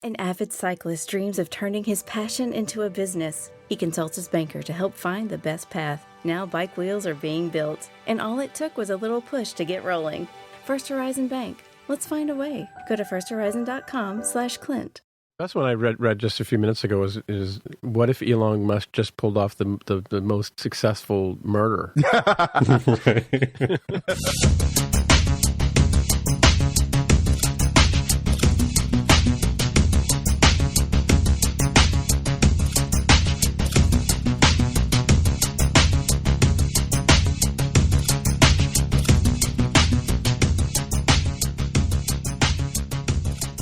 An avid cyclist dreams of turning his passion into a business. He consults his banker to help find the best path. Now bike wheels are being built, and all it took was a little push to get rolling. First Horizon Bank. Let's find a way. Go to firsthorizon.com/Clint. That's what I read just a few minutes ago is what if Elon Musk just pulled off the most successful murder?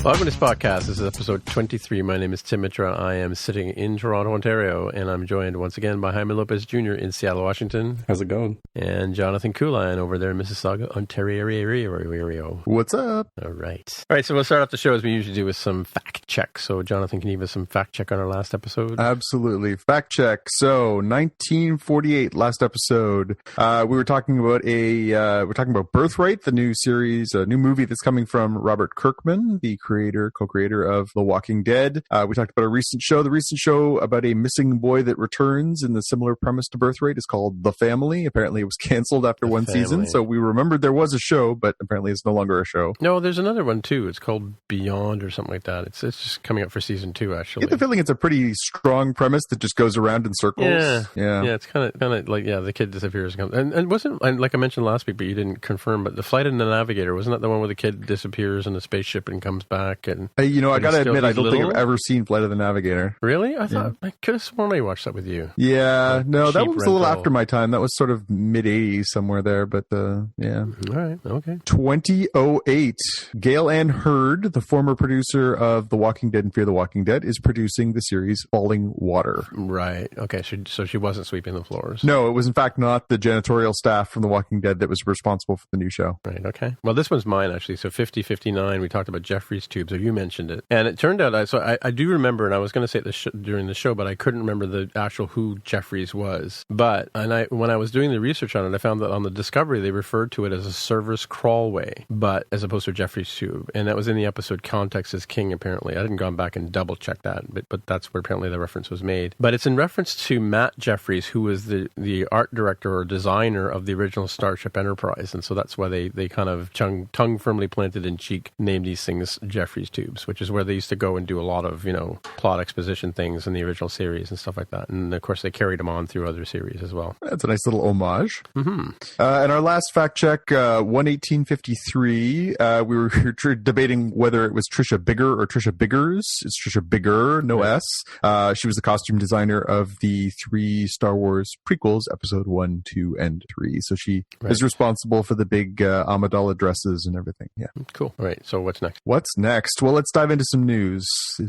Welcome to this podcast. This is episode 23. My name is Tim Mitra. I am sitting in Toronto, Ontario, and I'm joined once again by Jaime Lopez Jr. in Seattle, Washington. How's it going? And Jonathan Kuline over there in Mississauga, Ontario. What's up? All right. So we'll start off the show as we usually do with some fact check. So Jonathan, can you give us some fact check on our last episode? Absolutely. Fact check. So 1948, last episode, we were talking about Birthright, the new series, a new movie that's coming from Robert Kirkman, the co-creator of The Walking Dead. We talked about the recent show about a missing boy that returns, and the similar premise to Birthright is called The Family. Apparently it was canceled after one season, so we remembered there was a show, but apparently it's no longer a show. No, there's another one too. It's called Beyond or something like that. It's just coming up for season 2, actually. I get the feeling it's a pretty strong premise that just goes around in circles. Yeah. It's kind of like, the kid disappears. And wasn't, like I mentioned last week, but you didn't confirm, but The Flight of the Navigator, wasn't that the one where the kid disappears in a spaceship and comes back? And I gotta admit, I don't think I've ever seen Flight of the Navigator. Really? I could have sworn I watched that with you. Yeah, no, that was a little after my time. That was sort of mid-'80s somewhere there, but yeah. All right, okay. 2008, Gail Ann Hurd, the former producer of The Walking Dead and Fear the Walking Dead, is producing the series Falling Water. Right, okay, so she wasn't sweeping the floors. No, it was in fact not the janitorial staff from The Walking Dead that was responsible for the new show. Right, okay. Well, this one's mine, actually. So 50-59, we talked about Jeffrey's Tubes, you mentioned it. And it turned out, I do remember, and I was going to say it during the show, but I couldn't remember the actual who Jeffries was. But, when I was doing the research on it, I found that on the Discovery, they referred to it as a service crawlway, but as opposed to Jeffries Tube. And that was in the episode Context is King, apparently. I hadn't gone back and double checked that, but that's where apparently the reference was made. But it's in reference to Matt Jeffries, who was the art director or designer of the original Starship Enterprise. And so that's why they kind of tongue firmly planted in cheek named these things Jeffries Tubes, which is where they used to go and do a lot of, plot exposition things in the original series and stuff like that. And of course, they carried them on through other series as well. That's a nice little homage. Mm-hmm. And our last fact check, 1853, we were debating whether it was Trisha Bigger or Trisha Biggers. It's Trisha Bigger, no S. She was the costume designer of the 3 Star Wars prequels, episode 1, 2, and 3. So she is responsible for the big Amidala dresses and everything. Yeah. Cool. All right. So what's next? Well, let's dive into some news.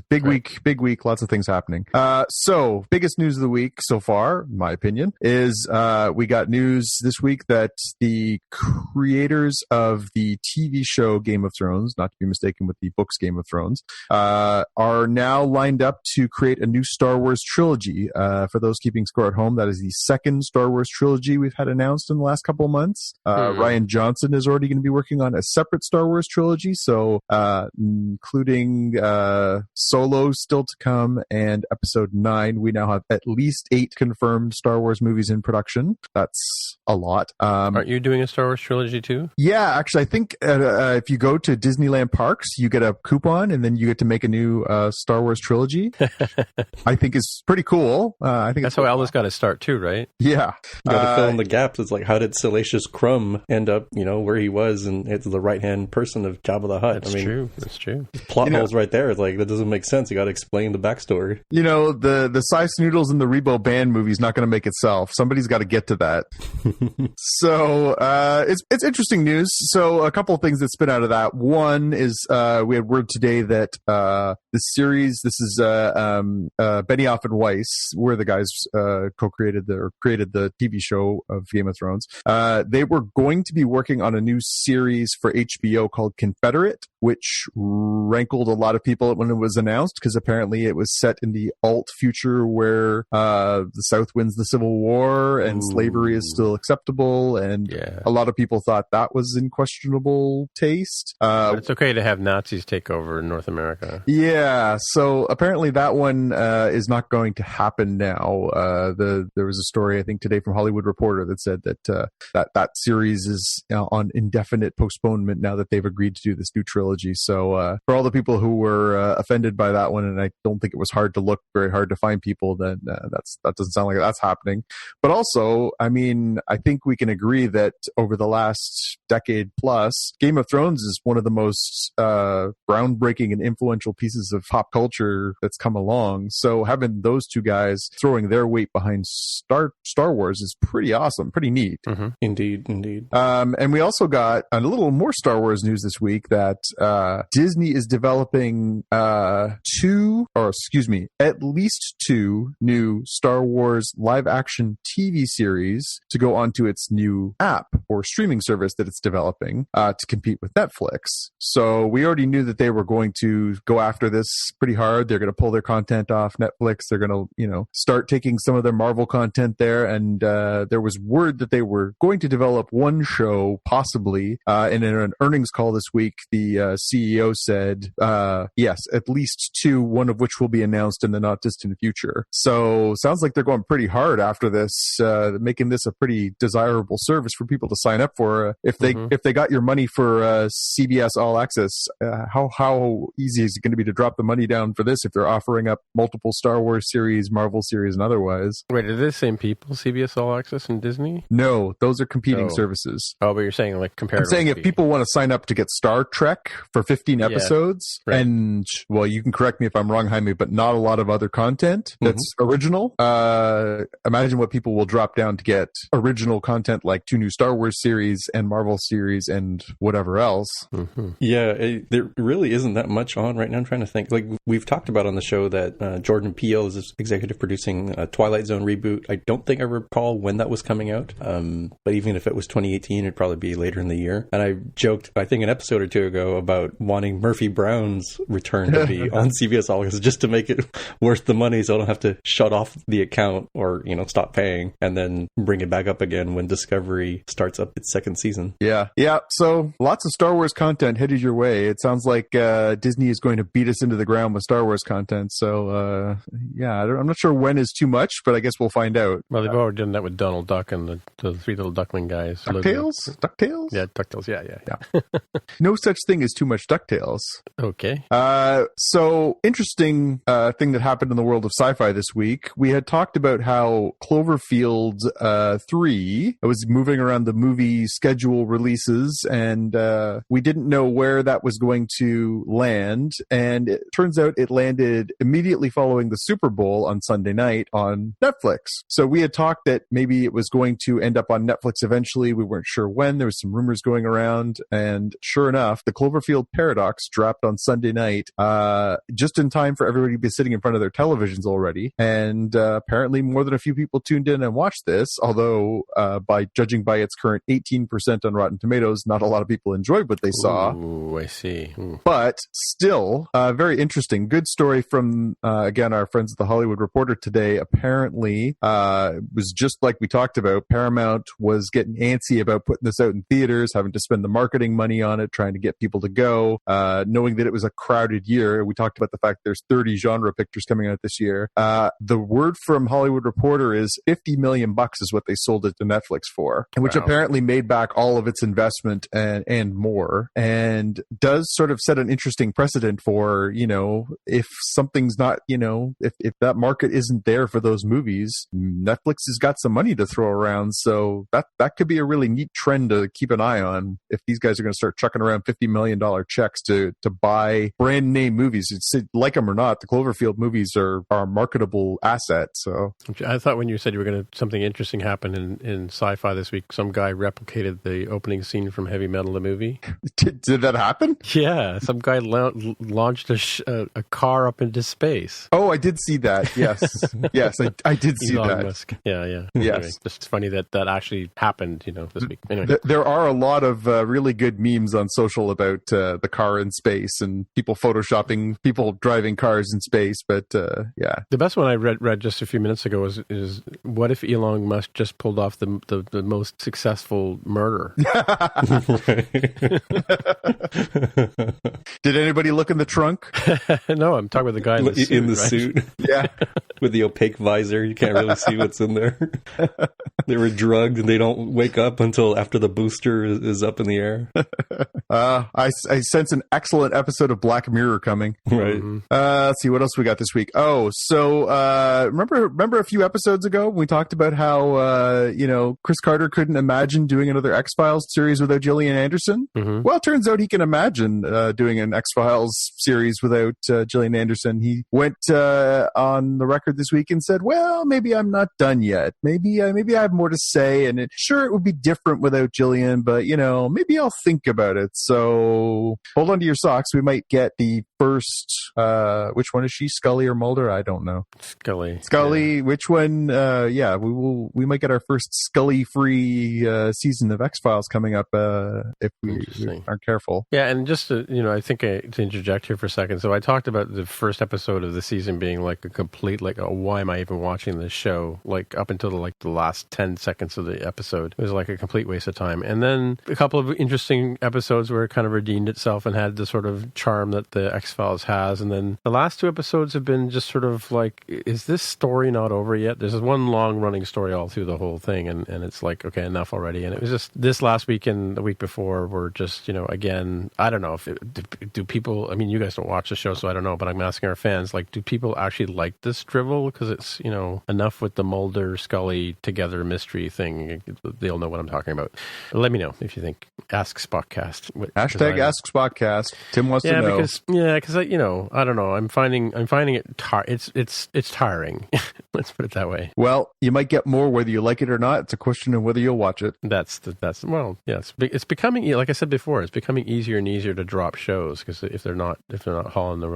Big week, lots of things happening. So biggest news of the week so far, in my opinion, is we got news this week that the creators of the TV show Game of Thrones, not to be mistaken with the books Game of Thrones, are now lined up to create a new Star Wars trilogy. For those keeping score at home, that is the second Star Wars trilogy we've had announced in the last couple of months. Rian Johnson is already going to be working on a separate Star Wars trilogy, so including Solo still to come and episode 9. We now have at least 8 confirmed Star Wars movies in production. That's a lot. Aren't you doing a Star Wars trilogy too? Yeah, actually, I think if you go to Disneyland parks, you get a coupon and then you get to make a new Star Wars trilogy. I think is pretty cool. I think that's how Elvis got his start too, right? Yeah. You got to fill in the gaps. It's like, how did Salacious Crumb end up, where he was, and it's the right-hand person of Jabba the Hutt? That's true. Plot holes right there. It's like, that doesn't make sense. You got to explain the backstory. The Sice Noodles and the Rebo Band movie is not going to make itself. Somebody's got to get to that. So it's interesting news. So a couple of things that spin out of that. One is we had word today that the series, this is Benioff and Weiss, were the guys created the TV show of Game of Thrones. They were going to be working on a new series for HBO called Confederate, which rankled a lot of people when it was announced, because apparently it was set in the alt future where the South wins the Civil War and slavery is still acceptable, and a lot of people thought that was in questionable taste. But it's okay to have Nazis take over in North America. Yeah, so apparently that one is not going to happen now. There was a story, I think, today from Hollywood Reporter that said that that series is on indefinite postponement now that they've agreed to do this new trilogy. So for all the people who were offended by that one, and I don't think it was hard to look very hard to find people, then that doesn't sound like that's happening. But also, I mean, I think we can agree that over the last decade plus, Game of Thrones is one of the most groundbreaking and influential pieces of pop culture that's come along. So having those two guys throwing their weight behind Star Wars is pretty awesome, pretty neat. Mm-hmm. Indeed. And we also got a little more Star Wars news this week that Disney is developing at least two new Star Wars live-action TV series to go onto its new app or streaming service that it's developing to compete with Netflix. So we already knew that they were going to go after this pretty hard. They're going to pull their content off Netflix. They're going to, start taking some of their Marvel content there. And there was word that they were going to develop one show, possibly. And in an earnings call this week, the CEO said, yes, at least two, one of which will be announced in the not distant future. So sounds like they're going pretty hard after this, making this a pretty desirable service for people to sign up for. If they got your money for CBS All Access, how easy is it going to be to drop the money down for this if they're offering up multiple Star Wars series, Marvel series, and otherwise? Wait, are they the same people, CBS All Access and Disney? No, those are competing services. Oh, but you're saying like comparatively. I'm saying if people want to sign up to get Star Trek for 15 episodes, and, well, you can correct me if I'm wrong, Jaime, but not a lot of other content that's original, imagine what people will drop down to get original content like two new Star Wars series and Marvel series and whatever else. Yeah, there really isn't that much on right now. I'm trying to think. Like, we've talked about on the show that Jordan Peele is executive producing a Twilight Zone reboot. I don't think I recall when that was coming out, but even if it was 2018, it'd probably be later in the year. And I joked, I think an episode or two ago, about wanting Murphy Brown's return to be on CBS All Access just to make it worth the money, so I don't have to shut off the account or stop paying and then bring it back up again when Discovery starts up its second season. Yeah. So lots of Star Wars content headed your way. It sounds like Disney is going to beat us into the ground with Star Wars content. So I'm not sure when is too much, but I guess we'll find out. Well, they've already done that with Donald Duck and the three little duckling guys. DuckTales? Yeah, DuckTales. Yeah. No such thing as too much DuckTales. Okay. So interesting thing that happened in the world of sci-fi this week. We had talked about how Cloverfield 3 was moving around the movie schedule releases, and we didn't know where that was going to land. And it turns out it landed immediately following the Super Bowl on Sunday night on Netflix. So we had talked that maybe it was going to end up on Netflix eventually. We weren't sure when. There was some rumors going around, and sure enough, the Cloverfield Paradox dropped on Sunday night, just in time for everybody to be sitting in front of their televisions already. And apparently more than a few people tuned in and watched this, although by judging by its current 18% on Rotten Tomatoes, not a lot of people enjoyed what they saw. Ooh, I see. But still, very interesting. Good story from, again, our friends at the Hollywood Reporter today. Apparently, it was just like we talked about. Paramount was getting antsy about putting this out in theaters, having to spend the marketing money on it, trying to get people to go, knowing that it was a crowded year. We talked about the fact there's 30 genre pictures coming out this year. The word from Hollywood Reporter is $50 million is what they sold it to Netflix for, which apparently made back all of its investment and more, and does sort of set an interesting precedent for, if something's not, if that market isn't there for those movies, Netflix has got some money to throw around. So that could be a really neat trend to keep an eye on if these guys are going to start chucking around $50 million checks to buy brand name movies. It's, like them or not, the Cloverfield movies are a marketable asset. So I thought when you said you were going to something interesting happen in sci-fi this week, some guy replicated the opening scene from Heavy Metal, the movie. Did that happen? Yeah, some guy launched a car up into space. Oh, I did see that. Yes, yes, I did see Elon that. Musk. Yeah. Yes, anyway, it's funny that actually happened. This week. Anyway. There are a lot of really good memes on social about the car car in space and people photoshopping people driving cars in space. But yeah. The best one I read just a few minutes ago is what if Elon Musk just pulled off the most successful murder? Did anybody look in the trunk? No, I'm talking about the guy in the suit. Yeah. With the opaque visor, you can't really see what's in there. They were drugged and they don't wake up until after the booster is up in the air. I sense an excellent episode of Black Mirror coming. Right. Mm-hmm. Let's see what else we got this week. Oh, so remember a few episodes ago when we talked about how Chris Carter couldn't imagine doing another X-Files series without Gillian Anderson? Mm-hmm. Well, it turns out he can imagine doing an X-Files series without Gillian Anderson. He went on the record this week and said, well, maybe I'm not done yet. Maybe I have more to say, and it would be different without Gillian, but maybe I'll think about it. So hold on to your socks. We might get the first, which one is she, Scully or Mulder? I don't know. Scully. Yeah. Which one? We might get our first Scully-free season of X-Files coming up if we aren't careful. Yeah, and just to, I think to interject here for a second. So I talked about the first episode of the season being like a complete, why am I even watching this show? Like up until the last 10 seconds of the episode, it was like a complete waste of time. And then a couple of interesting episodes where it kind of redeemed itself and had the sort of charm that the X-Files has. And then the last two episodes have been just sort of like, is this story not over yet? There's one long running story all through the whole thing, and it's like, okay, enough already. And it was just this last week and the week before were just, again, I don't know if do people, I mean, you guys don't watch the show, so I don't know, but I'm asking our fans, like, do people actually like this drivel? Because it's, enough with the Mulder Scully together mystery thing. They'll know what I'm talking about. But let me know if you think. Ask Spockcast. Hashtag Ask Spockcast. Tim wants to know. Because I don't know. I'm finding it it's tiring. Let's put it that way. Well, you might get more whether you like it or not. It's a question of whether you'll watch it. It's becoming, like I said before, it's becoming easier and easier to drop shows because if they're not pulling the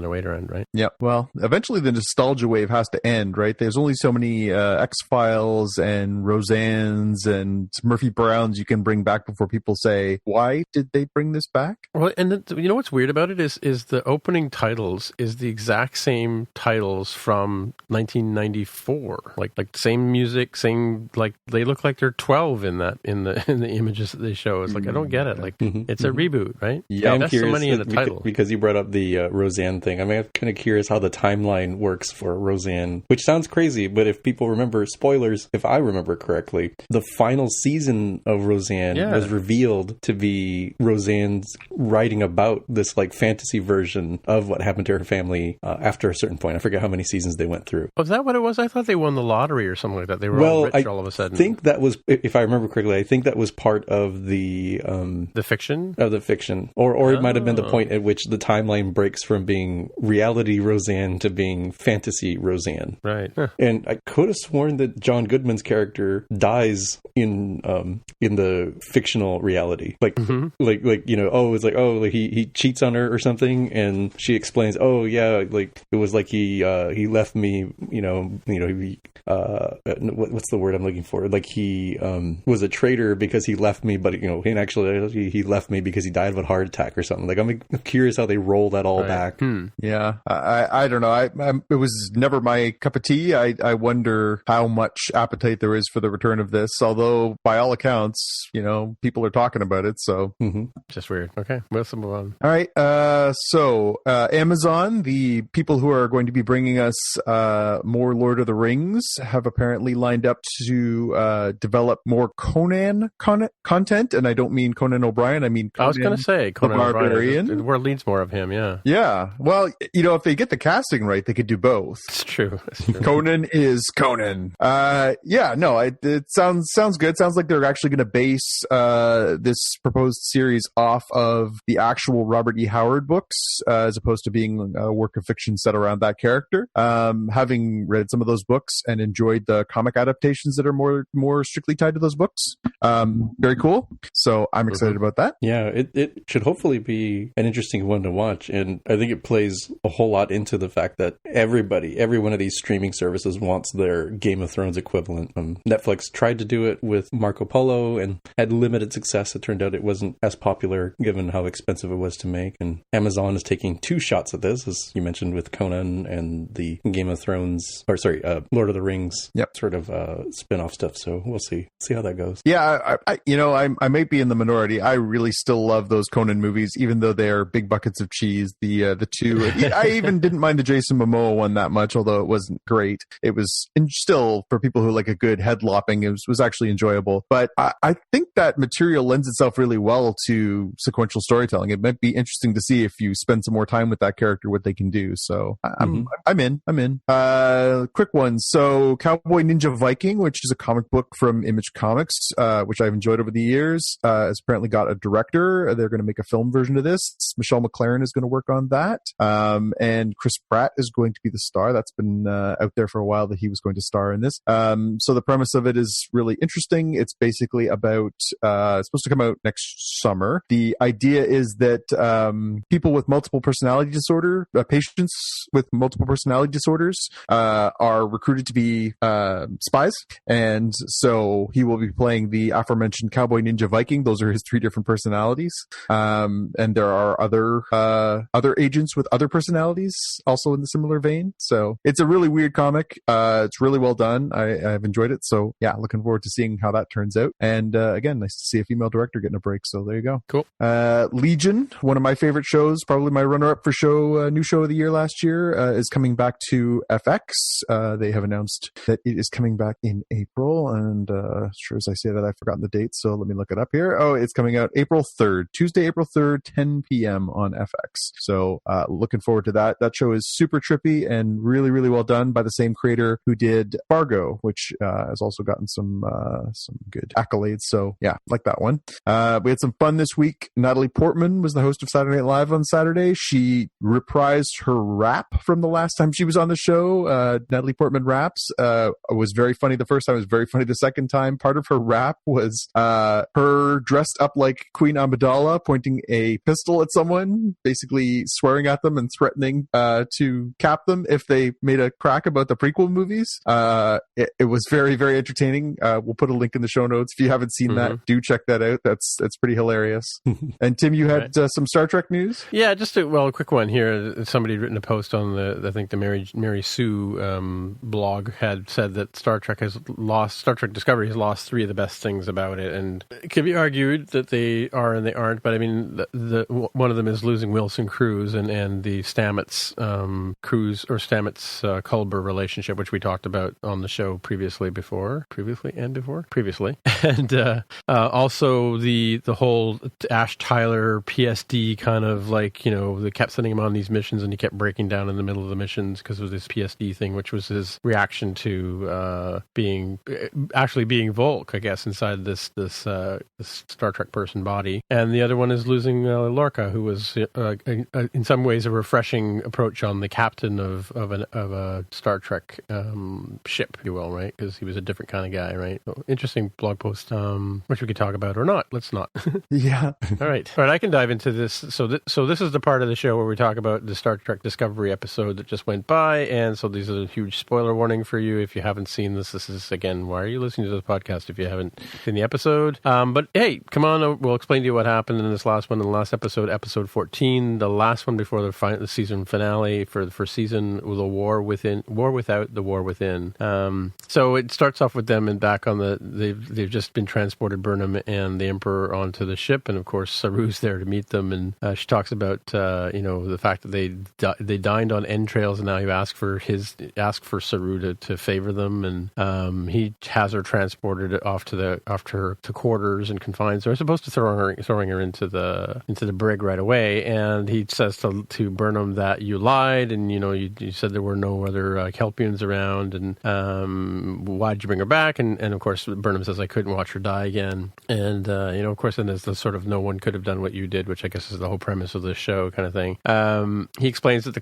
weight around, right? Yeah. Well, eventually the nostalgia wave has to end, right? There's only so many X-Files and Roseannes and Murphy Browns you can bring back before people say, why did they bring this back? Well, and you know what's weird about it is the opening titles is the exact same titles from 1994, like same music, same, like they look like they're 12 in the images that they show. It's like I don't get it. Like it's a reboot, right? Yeah, I'm curious so many in the title because you brought up the Roseanne thing. I mean, I'm kind of curious how the timeline works for Roseanne, which sounds crazy, but if people remember, spoilers, if I remember correctly, the final season of Roseanne was revealed to be Roseanne's writing about this like fantasy version of what happened to her family after a certain point. I forget how many seasons they went through. Was that what it was? I thought they won the lottery or something like that. They were all rich all of a sudden. I think that was, if I remember correctly, I think that was part of the fiction? Of the fiction. Or it might have been the point at which the timeline breaks from being reality Roseanne to being fantasy Roseanne. Right. Huh. And I could have sworn that John Goodman's character dies in the fictional reality. Like, it's like, he cheats on her or something, and she explains, like it was like he left me, what's the word I'm looking for? Like he was a traitor because he left me, but and actually he left me because he died of a heart attack or something. Like I'm curious how they roll that all back. Yeah, I don't know. It was never my cup of tea. I wonder how much appetite there is for the return of this. Although by all accounts, people are talking about it. So just weird. Okay, let's move on. All right. So Amazon, the people who are going to be bringing us more Lord of the Rings, have apparently lined up to develop more Conan content, and I don't mean Conan O'Brien. I mean Conan, I was going to say Conan the Barbarian. The word leads more of him. Yeah. Yeah. Well, if they get the casting right, they could do both. It's true. Conan is Conan. It sounds good. Sounds like they're actually going to base this proposed series off of the actual Robert E. Howard books, as opposed to being a work of fiction set around that character. Having read some of those books and enjoyed the comic adaptations that are more strictly tied to those books. Very cool. So I'm excited about that. Yeah, it should hopefully be an interesting one to watch. And I think it plays a whole lot into the fact that every one of these streaming services wants their Game of Thrones equivalent. Netflix tried to do it with Marco Polo and had limited success. It turned out it wasn't as popular given how expensive it was to make. And Amazon is taking two shots at this, as you mentioned, with Conan and the Game of Thrones, Lord of the Rings sort of spin-off stuff. So we'll see how that goes. Yeah, I might be in the minority. I really still love those Conan movies, even though they are big buckets of cheese. The two, I even didn't mind the Jason Momoa one that much, although it wasn't great. It was, and still, for people who like a good head lopping, it was actually enjoyable. But I think that material lends itself really well to sequential storytelling. It might be interesting to see if you spend some more time with that character, what they can do. So I'm in. Quick one. So Cowboy Ninja Viking, which is a comic book from Image Comics, which I've enjoyed over the years, has apparently got a director. They're going to make a film version of this. Michelle McLaren is going to work on that. And Chris Pratt is going to be the star. That's been out there for a while that he was going to star in this. So the premise of it is really interesting. It's basically about, it's supposed to come out next summer. The idea is that people with multiple personality disorder, patients with multiple personality disorders, are recruited to be spies. And so he will be playing the aforementioned Cowboy Ninja Viking. Those are his three different personalities. And there are other agents with other personalities also in the similar vein. So it's a really weird comic. It's really well done. I've enjoyed it. So yeah, looking forward to seeing how that turns out. And again, nice to see a female director getting a break. So there you go. Cool. Legion, one of my favorite shows, probably my runner-up for new show of the year last year, is coming back to FX. They have announced that it is coming back in April. And sure as I say that, I've forgotten the date. So let me look it up here. Oh, it's coming out April 3rd, Tuesday, April 3rd, 10 p.m. on FX. So looking forward to that. That show is super trippy and really, really well done by the same creator who did Fargo, which has also gotten some good accolades. So yeah, like that one. We had some fun this week. Natalie Portman was the host of Saturday Night Live on Saturday. She reprised her rap from the last time she was on the show. Natalie Portman raps. Was very funny the first time. It was very funny the second time. Part of her rap was her dressed up like Queen Amidala, pointing a pistol at someone, basically swearing at them and threatening to cap them if they made a crack about the prequel movies. It was very, very entertaining. We'll put a link in the show notes. If you haven't seen that, do check that out. That's pretty hilarious. And Tim, you had some Star Trek news? Yeah, just a quick one here. Somebody had written a post on the Mary Sue blog had said that Star Trek Discovery has lost three of the best things about it, and it can be argued that they are and they aren't. But I mean, the one of them is losing Wilson Cruz and the Stamets Cruz or Stamets Culber relationship, which we talked about on the show previously, and also the whole Ash Tyler PSD kind of like, they kept sending him on these missions and he kept breaking down in the middle of the missions because of this PSD thing, which was his reaction to being Volk, I guess, inside this Star Trek person body. And the other one is losing Lorca, who was in some ways a refreshing approach on the captain of a Star Trek ship, if you will, right? Because he was a different kind of guy, right? So, interesting blog post, which we could talk about or not. Let's not. Yeah. All right. I can dive into this. So this is the part of the show where we talk about the Star Trek Discovery episode that just went by, and so these are a huge spoiler warning for you if you haven't seen this. This is, again, why are you listening to this podcast if you haven't seen the episode? But hey, come on, we'll explain to you what happened in this last one, in the last episode 14, the last one before the season finale for the first season, the War Without the War Within. So it starts off with them and back on they've just been transported, Burnham and the Emperor, onto the ship, and of course Saru's there to meet them, and she talks about the fact that they dined on entrails, and now you ask for Saru to favor them, and he has her transported off to quarters and confines her. They're supposed to throwing her into the brig right away, and he says to Burnham that you lied, and you said there were no other Kelpians around, and why'd you bring her back? And of course Burnham says, I couldn't watch her die again, and of course then there's the sort of no one could have done what you did, which I guess is the whole premise of this show kind of thing. He explains that the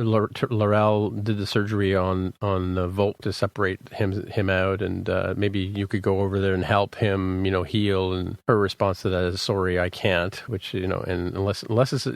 L'Rell did the surgery on Volk to separate him out, and maybe you could go over there and help him, heal. And her response to that is, "Sorry, I can't." Which, and unless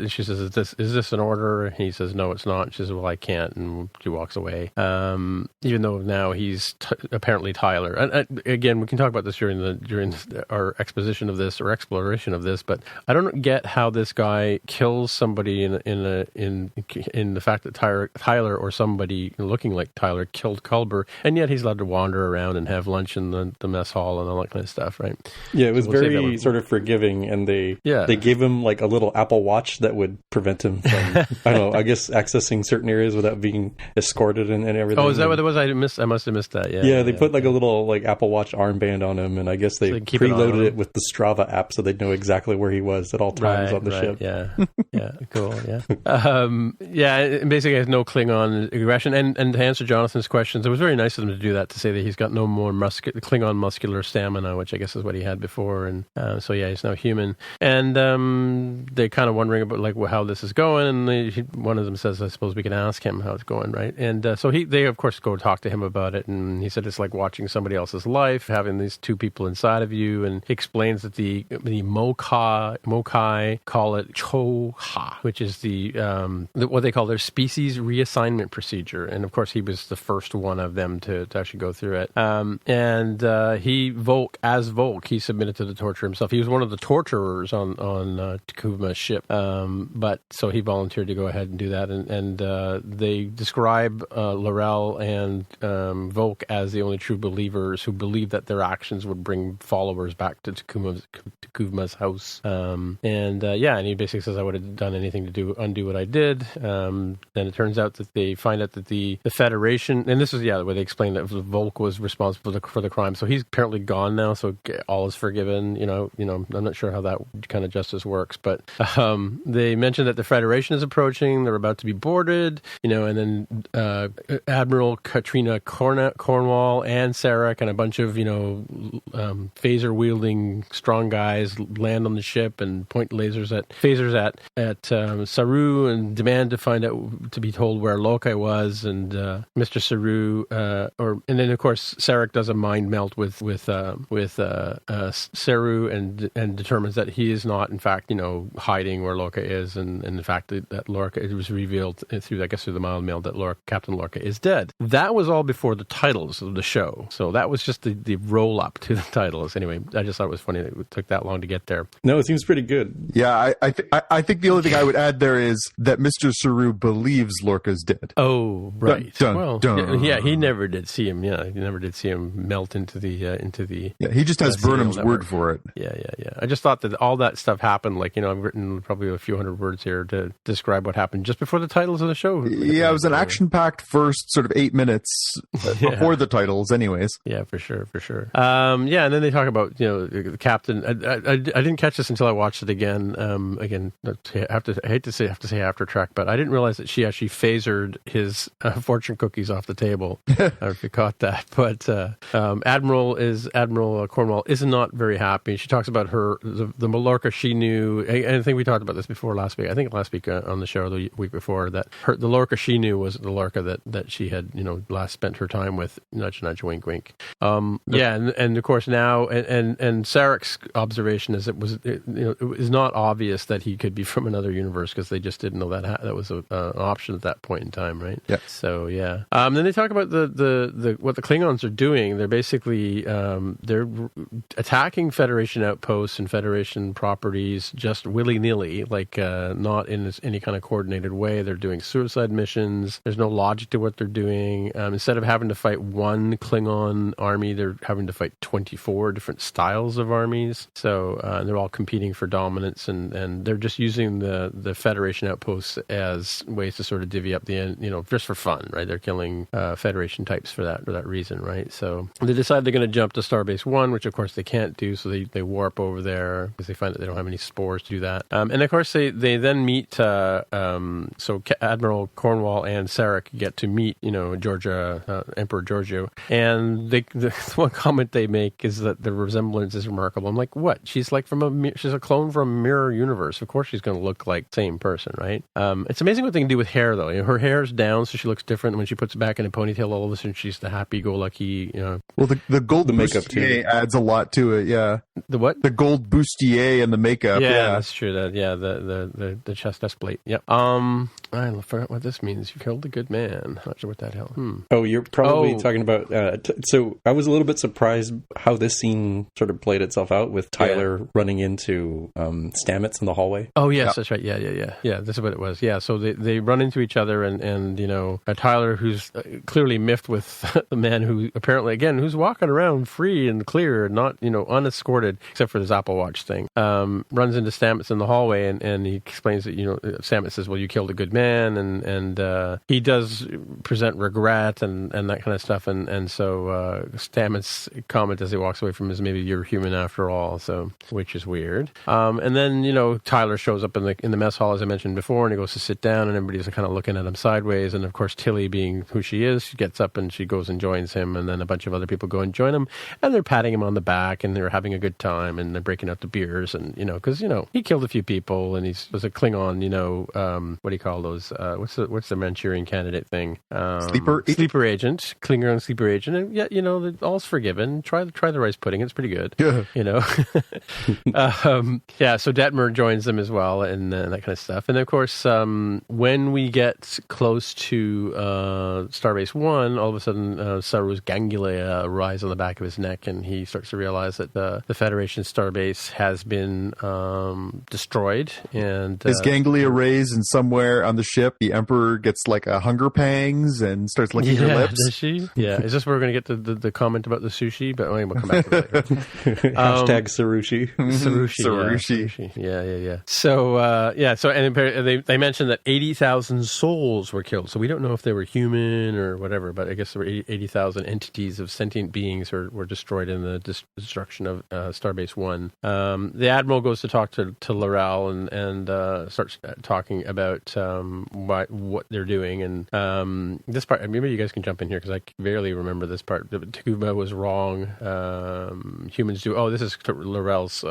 she says, "Is this an order?" And he says, "No, it's not." And she says, "Well, I can't," and she walks away. Even though now he's apparently Tyler. And again, we can talk about this during our exposition of this or exploration of this, but I don't get how this guy kills somebody in the fact that Tyler or somebody looking like Tyler killed Culber, and yet he's allowed to wander around and have lunch in the mess hall and all that kind of stuff, right? Yeah, it was very sort of forgiving, and they gave him like a little Apple Watch that would prevent him from, I don't know, I guess accessing certain areas without being escorted and everything. Oh, is that what it was? I must have missed that. Yeah, they put like a little like Apple Watch armband on him, and I guess they preloaded it with the Strava app so they'd know exactly where he was at all times on the ship. Yeah, yeah, cool. Yeah, and basically has no Klingon aggression. And to answer Jonathan's questions, it was very nice of them to do that, to say that he's got no more Klingon muscular stamina, which I guess is what he had before, and so he's now human. And they're kind of wondering about like how this is going, and one of them says, "I suppose we can ask him how it's going, right?" And so they of course go talk to him about it, and he said it's like watching somebody else's life, having these two people inside of you, and he explains that the Mokai call it Choha, which is the what they call their species reassignment procedure, and of course he was the first one of them to actually go through it. And Volk, he submitted to the torture himself. He was one of the torturers on Takuma's ship, but so he volunteered to go ahead and do that, and they describe L'Rell and Volk as the only true believers who believe that their actions would bring followers back to Takuma's house. And he basically says, "I would have done anything to undo what I did." Then it turns out that they find out that the Federation, and this is where they explain that Volk was responsible for the crime. So he's apparently gone now, so all is forgiven. I'm not sure how that kind of justice works, but they mentioned that the Federation is approaching. They're about to be boarded, and then Admiral Katrina Cornwall and Sarek and a bunch of phaser wielding strong guys land on the ship and point phasers at Saru and demand to be told where Lokai was, and Mr. Saru and then of course Sarek does a mind melt with Saru and determines that he is not in fact hiding where Lorca is, and in fact that Lorca, it was revealed through the mind meld that Captain Lorca is dead. That was all before the titles of the show, so that was just the roll up to the titles. Anyway, I just thought it was funny that it took that long to get there. No, it seems pretty good. Yeah, I think the only thing I would add there is that Mr. Saru believes Lorca's dead. Oh, right. Dun. Yeah, he never did see him. Yeah, he never did see him melt into the. Yeah, he just has Burnham's word for it. Yeah. I just thought that all that stuff happened. Like I've written probably a few hundred words here to describe what happened just before the titles of the show. Yeah, it was an action-packed first sort of 8 minutes before the titles, anyways. Yeah, for sure. And then they talk about the captain. I didn't catch this until I watched it again. I have to say after track, but I didn't realize that she actually phasered his fortune cookies off the table. I don't know if you caught that, but Admiral Cornwall is not very happy. She talks about the Mallorca she knew, and I think we talked about this before last week. I think last week on the show, the week before, that the Lorca she knew was the Lorca that she had last spent her time with. Nudge, nudge, wink, wink. And of course now, and Sarek's observation is it was not obvious that he could be from another universe because they just didn't know that was an option at that point in time, right? Yeah. So yeah. Then they talk about the what the Klingons are doing. They're basically they're attacking Federation outposts and Federation properties just willy-nilly, like not in any kind of coordinated way. They're doing suicide missions. There's no logic to what they're doing. Instead of having to fight one Klingon army, they're having to fight 24 different styles of armies. So they're all competing for dominance, and they're just using the Federation outposts as ways to sort of divvy up the end, just for fun, right? They're killing Federation types for that reason, right? So they decide they're going to jump to Starbase 1, which of course they can't do, so they warp over there because they find that they don't have any spores to do that. And of course they then meet, so Admiral Cornwall and Sarek get to meet, Emperor Giorgio, and the one comment they make is that the resemblance is remarkable. I'm like, what? She's like she's a clone from a mirror universe. Of course she's going to look like the same person, right? It's amazing what they can do with hair though. Her hair's down, so she looks different. When she puts it back in a ponytail, all of a sudden she's the happy-go-lucky. Well, the gold makeup bustier too adds a lot to it. Yeah. The what? The gold bustier and the makeup. Yeah, that's true. The chest plate. Yep. I forgot what this means. You killed a good man. Not sure what that hell. Oh, you're probably talking about. So I was a little bit surprised how this scene sort of played itself out with Tyler running into Stamets in the hallway. Oh yes, that's right. Yeah. This is what it was. Yeah. So they run into each other, and Tyler, who's clearly miffed with the man who apparently again who's walking around free and clear, not unescorted except for his Apple Watch thing, runs into Stamets in the hallway, and he explains that Stamets says, "Well, you killed a good man," and he does present regret and that kind of stuff, and so Stamets' comment as he walks away from him is, "Maybe you're human after all," so which is weird. And then Tyler shows up in the mess hall as I mentioned before, and he goes to sit down, and everybody's kind of looking at him sideways, and of course Tilly, being who she is, she gets up and she goes and joins him, and then a bunch of other people go and join him, and they're patting him on the back, and they're having a good time, and they're breaking out the beers, and because he killed a few people, and he was a Klingon, what do you call those? What's the Manchurian Candidate thing? Sleeper agent, Klingon sleeper agent, and yeah, all's forgiven. Try the rice pudding; it's pretty good. Yeah. So Detmer joins them as well, and that kind of stuff. And of course, when we get close to Starbase 1, all of a sudden Saru's ganglia rise on the back of his neck, and he starts to realize that the Federation Starbase has been destroyed. And his ganglia raise, and somewhere on the ship, the Emperor gets like a hunger pangs and starts licking her lips. Does she? Yeah. Is this where we're going to get the comment about the sushi? But we'll come back to that later. Hashtag Sarushi. Sarushi. Yeah. So and they mentioned that 80,000 souls were killed. So we don't know if they were human or whatever, but I guess there were 80,000 entities of sentient beings were destroyed in the destruction of Starbase 1. The Admiral goes to talk to L'Rell and starts talking about what they're doing. And this part, maybe you guys can jump in here because I barely remember this part. Takuma was wrong. Humans do. Oh, this is L'Rell's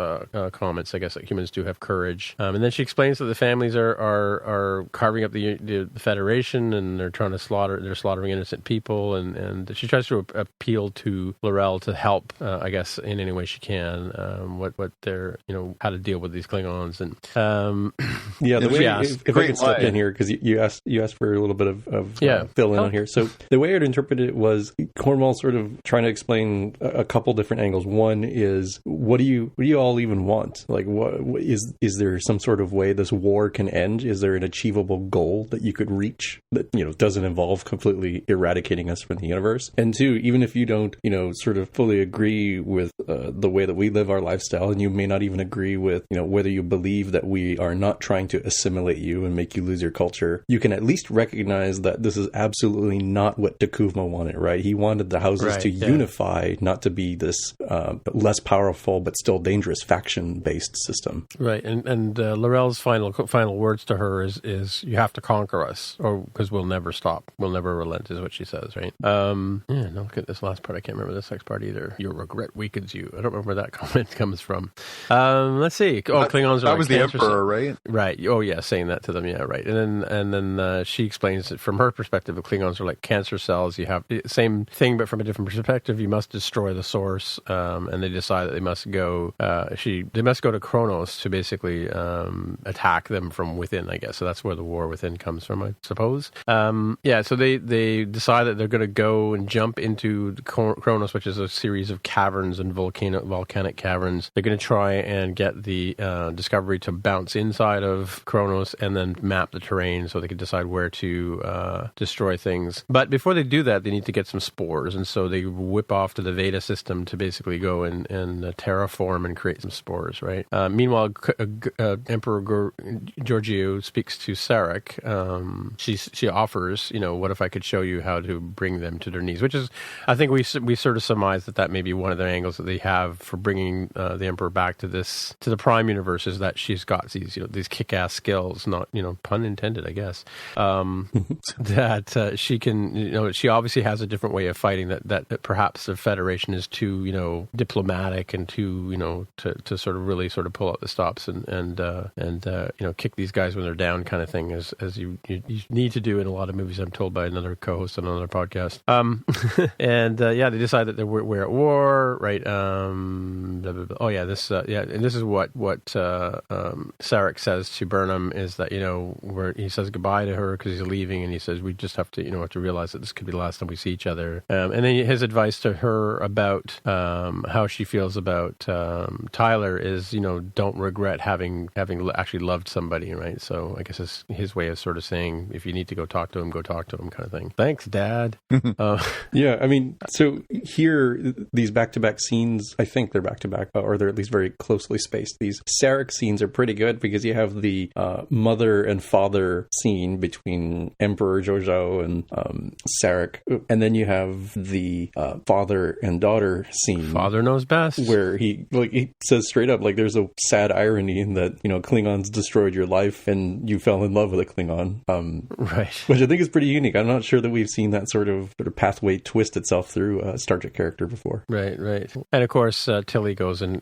comments. I guess that humans do have courage. And then she explains that the families are carving up the Federation, and they're trying to slaughtering innocent people, and she tries to appeal to L'Rell to help, I guess, in any way she can. What they're how to deal with these Klingons, and the way if I could step in here because you asked for a little bit of fill in on here. So the way I'd interpret it was Cornwall sort of trying to explain a couple different angles. One is what do you all even want? Like, what is there some sort of way this war can end? Is there an achievable goal that you could reach that doesn't involve completely eradicating us from the universe? And two, even if you don't sort of fully agree with the way that we live our lifestyle, and you may not even agree with whether you believe that we are not trying to assimilate you and make you lose your culture, you can at least recognize that this is absolutely not what Takuma wanted, right? He wanted the houses to unify, not to be this less powerful but still dangerous faction-based system. Right, and L'Rell's final words to her is you have to conquer us, or because we'll never stop, we'll never relent, is what she says, right? Look at this last part. I can't remember this next part either. Your regret weakens you. I don't remember where that comment comes from. Let's see. Klingons are that was the Emperor, right? Right. Oh yeah, saying that to them. Yeah, right. And then she explains that from her perspective, the Klingons are like cancer cells. You have same thing, but from a different perspective. You must destroy the source, and they decide that they must go. They must go to Kronos to basically attack them from within, I guess. So that's where the war within comes from, I suppose. So they decide that they're going to go and jump into Kronos, which is a series of caverns and volcanic caverns. They're going to try and get the Discovery to bounce inside of Kronos and then map the terrain so they can decide where to destroy things. But before they do that, they need to get some spores, and so they whip off to the Veda system to basically go and terraform and create some spores, right? Meanwhile, Emperor Giorgio speaks to Sarek. She offers, what if I could show you how to bring them to their knees, which is, I think we sort of surmise that may be one of the angles that they have for bringing the Emperor back to the Prime universe, is that she's got these kick-ass skills, not pun intended, intended, I guess. That she can, she obviously has a different way of fighting. That perhaps the Federation is too, diplomatic and too, to sort of really sort of pull out the stops and kick these guys when they're down, kind of thing, as you need to do in a lot of movies. I'm told by another co-host on another podcast. And they decide that we're at war, right? Blah, blah, blah. Oh yeah, this and this is what Sarek says to Burnham is that where he says goodbye to her because he's leaving, and he says we just have to realize that this could be the last time we see each other. And then his advice to her about how she feels about Tyler is don't regret having actually loved somebody, right? So I guess it's his way of sort of saying if you need to go talk to him, kind of thing. Thanks, Dad. Yeah, I mean, so here, these back-to-back scenes, I think they're back-to-back, or they're at least very closely spaced. These Sarek scenes are pretty good because you have the mother and father scene between Emperor Jojo and Sarek, and then you have the father and daughter scene. Father knows best. Where he says straight up, there's a sad irony in that, Klingons destroyed your life and you fell in love with a Klingon. Right. Which I think is pretty unique. I'm not sure that we've seen that sort of pathway twist itself through a Star Trek character before. Right. And of course, Tilly goes and,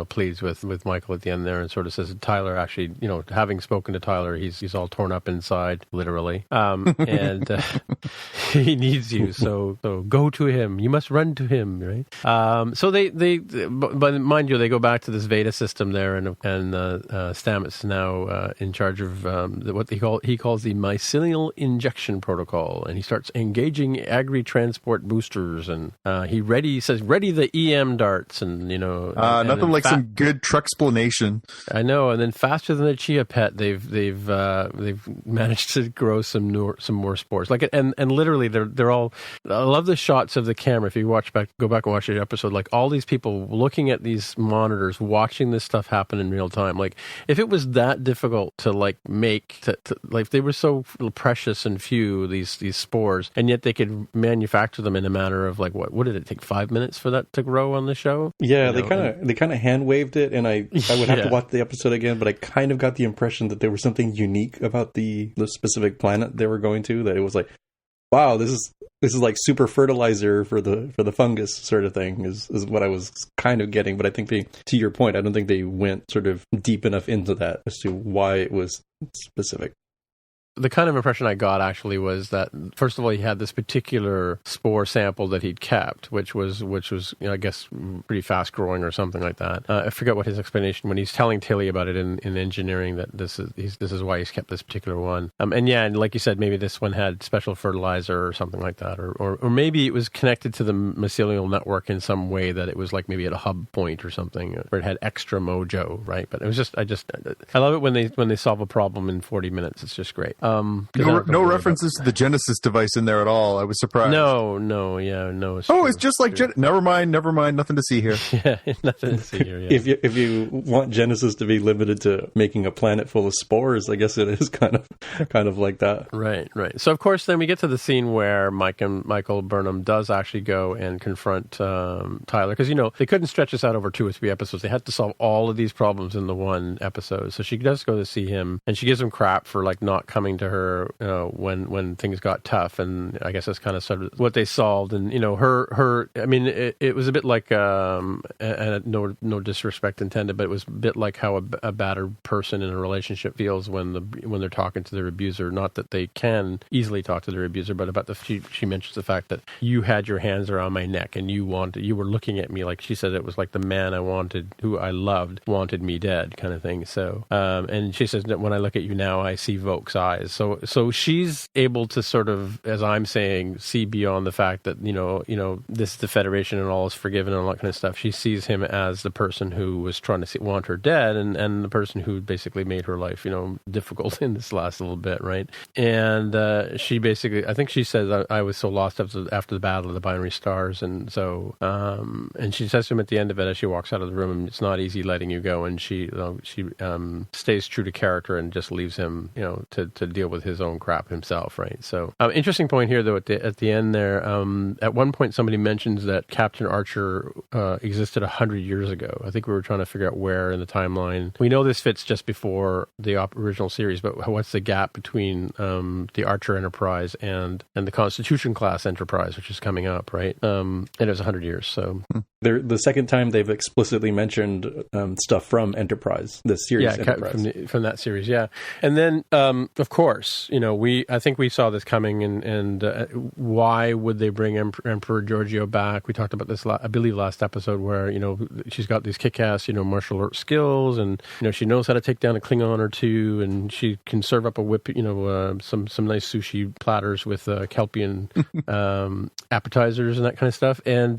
pleads with Michael at the end there and sort of says that Tyler actually, having spoken to Tyler, he's all torn up inside, literally. And he needs you. So go to him. You must run to him, right? So but mind you, they go back to this Veda system there, and Stamets now in charge of what he calls the mycelial injection protocol, and he starts engaging agri-transport boosters, and he says ready the EM darts, and nothing like some good truck explanation. I know, and then faster than a chia pet, they've managed to grow some more spores. And literally they're all. I love the shots of the camera. If you go back and watch the episode, all these people looking at these monitors, watching this stuff happen in real time. If it was that difficult to make, they were so precious and few, these spores, and yet they could manufacture them in a matter of what did it take 5 minutes for that to grow on the show? Yeah, they kind of hand waved it, and I would have to watch the episode again, but I kind of got the impression that there was something unique about the specific planet they were going to, that it was wow, this is super fertilizer for the fungus sort of thing is what I was kind of getting. But I think to your point, I don't think they went sort of deep enough into that as to why it was specific. The kind of impression I got actually was that, first of all, he had this particular spore sample that he'd kept, which was I guess pretty fast growing or something like that. I forget what his explanation when he's telling Tilly about it in engineering, that this is why he's kept this particular one. And like you said, maybe this one had special fertilizer or something like that, or maybe it was connected to the mycelial network in some way, that it was maybe at a hub point or something where it had extra mojo, right? But it was I love it when they solve a problem in 40 minutes. It's just great. No references to the Genesis device in there at all. I was surprised. No. It's just like never mind. Nothing to see here. Yeah, nothing to see here. Yeah. If you want Genesis to be limited to making a planet full of spores, I guess it is kind of like that. Right. So of course, then we get to the scene where Michael Burnham does actually go and confront Tyler, because they couldn't stretch this out over 2 or 3 episodes. They had to solve all of these problems in the one episode. So she does go to see him, and she gives him crap for not coming to her when things got tough, and I guess that's kind of sort of what they solved. And her I mean, it was a bit like and no disrespect intended, but it was a bit like how a battered person in a relationship feels when they're talking to their abuser. Not that they can easily talk to their abuser, but about she mentions the fact that you had your hands around my neck and you were looking at me, like she said, it was like the man I wanted, who I loved, wanted me dead, kind of thing. So and she says that when I look at you now, I see Vok's eyes. So she's able to sort of, as I'm saying, see beyond the fact that this is the Federation and all is forgiven and all that kind of stuff. She sees him as the person who was trying to want her dead, and the person who basically made her life difficult in this last little bit, right? And she basically, I think she says, I was so lost after the Battle of the Binary Stars, and so and she says to him at the end of it as she walks out of the room, it's not easy letting you go, and she stays true to character and just leaves him to deal with his own crap himself, right? So, interesting point here, though, at the end there. At one point, somebody mentions that Captain Archer existed 100 years ago. I think we were trying to figure out where in the timeline. We know this fits just before the original series, but what's the gap between the Archer Enterprise and the Constitution class Enterprise, which is coming up, right? And it was 100 years. So the second time they've explicitly mentioned stuff from Enterprise, the series Enterprise. From that series, yeah. And then, of course, I think we saw this coming, and why would they bring Emperor Giorgio back? We talked about this, I believe, last episode, where she's got these kick-ass, martial arts skills, and she knows how to take down a Klingon or two, and she can serve up a whip, some nice sushi platters with Kelpian appetizers and that kind of stuff. And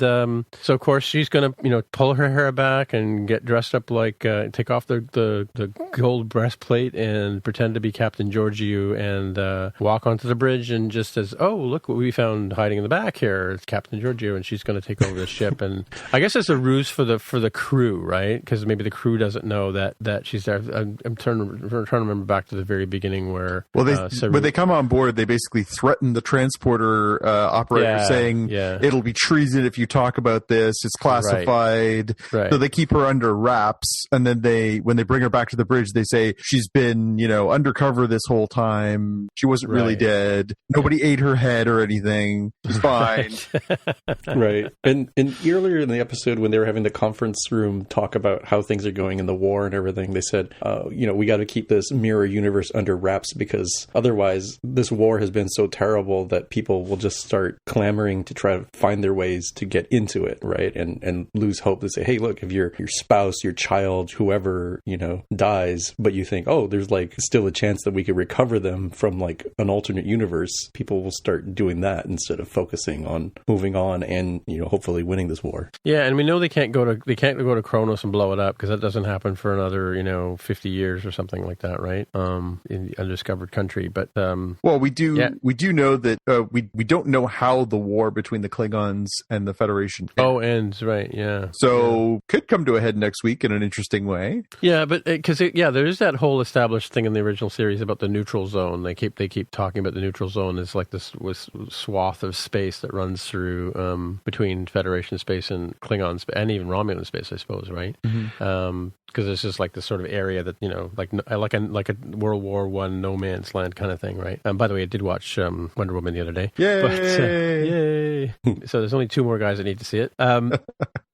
so, of course, she's going to, pull her hair back and get dressed up like, take off the gold breastplate and pretend to be Captain Georgiou and walk onto the bridge and just says, "Oh, look what we found hiding in the back here. It's Captain Georgiou," and she's going to take over the ship. And I guess it's a ruse for the crew, right? Because maybe the crew doesn't know that she's there. I'm trying to remember back to the very beginning where when they come on board, they basically threaten the transporter operator, saying it'll be treason if you talk about this. It's classified. Right. So they keep her under wraps, and then when they bring her back to the bridge, they say she's been undercover this whole time. She wasn't really dead. Nobody ate her head or anything. She's fine. Right. And earlier in the episode, when they were having the conference room talk about how things are going in the war and everything, they said, we got to keep this mirror universe under wraps, because otherwise this war has been so terrible that people will just start clamoring to try to find their ways to get into it, right? And lose hope. They say, hey, look, if your spouse, your child, whoever, dies, but you think, oh, there's still a chance that we could recover them from an alternate universe, people will start doing that instead of focusing on moving on and hopefully winning this war. Yeah, and we know they can't go to Kronos and blow it up, because that doesn't happen for another 50 years or something like that, right? In the undiscovered country. But well, we do know that we don't know how the war between the Klingons and the Federation ends, right? Yeah. So could come to a head next week in an interesting way. Yeah, but because there is that whole established thing in the original series about the neutral zone. They keep talking about the neutral zone as this swath of space that runs through between Federation space and Klingon space, and even Romulan space, I suppose, right? Mm-hmm. Because it's just this sort of area that like a World War I no man's land kind of thing, right? By the way, I did watch Wonder Woman the other day. Yay! Yay! So there's only 2 more guys that need to see it.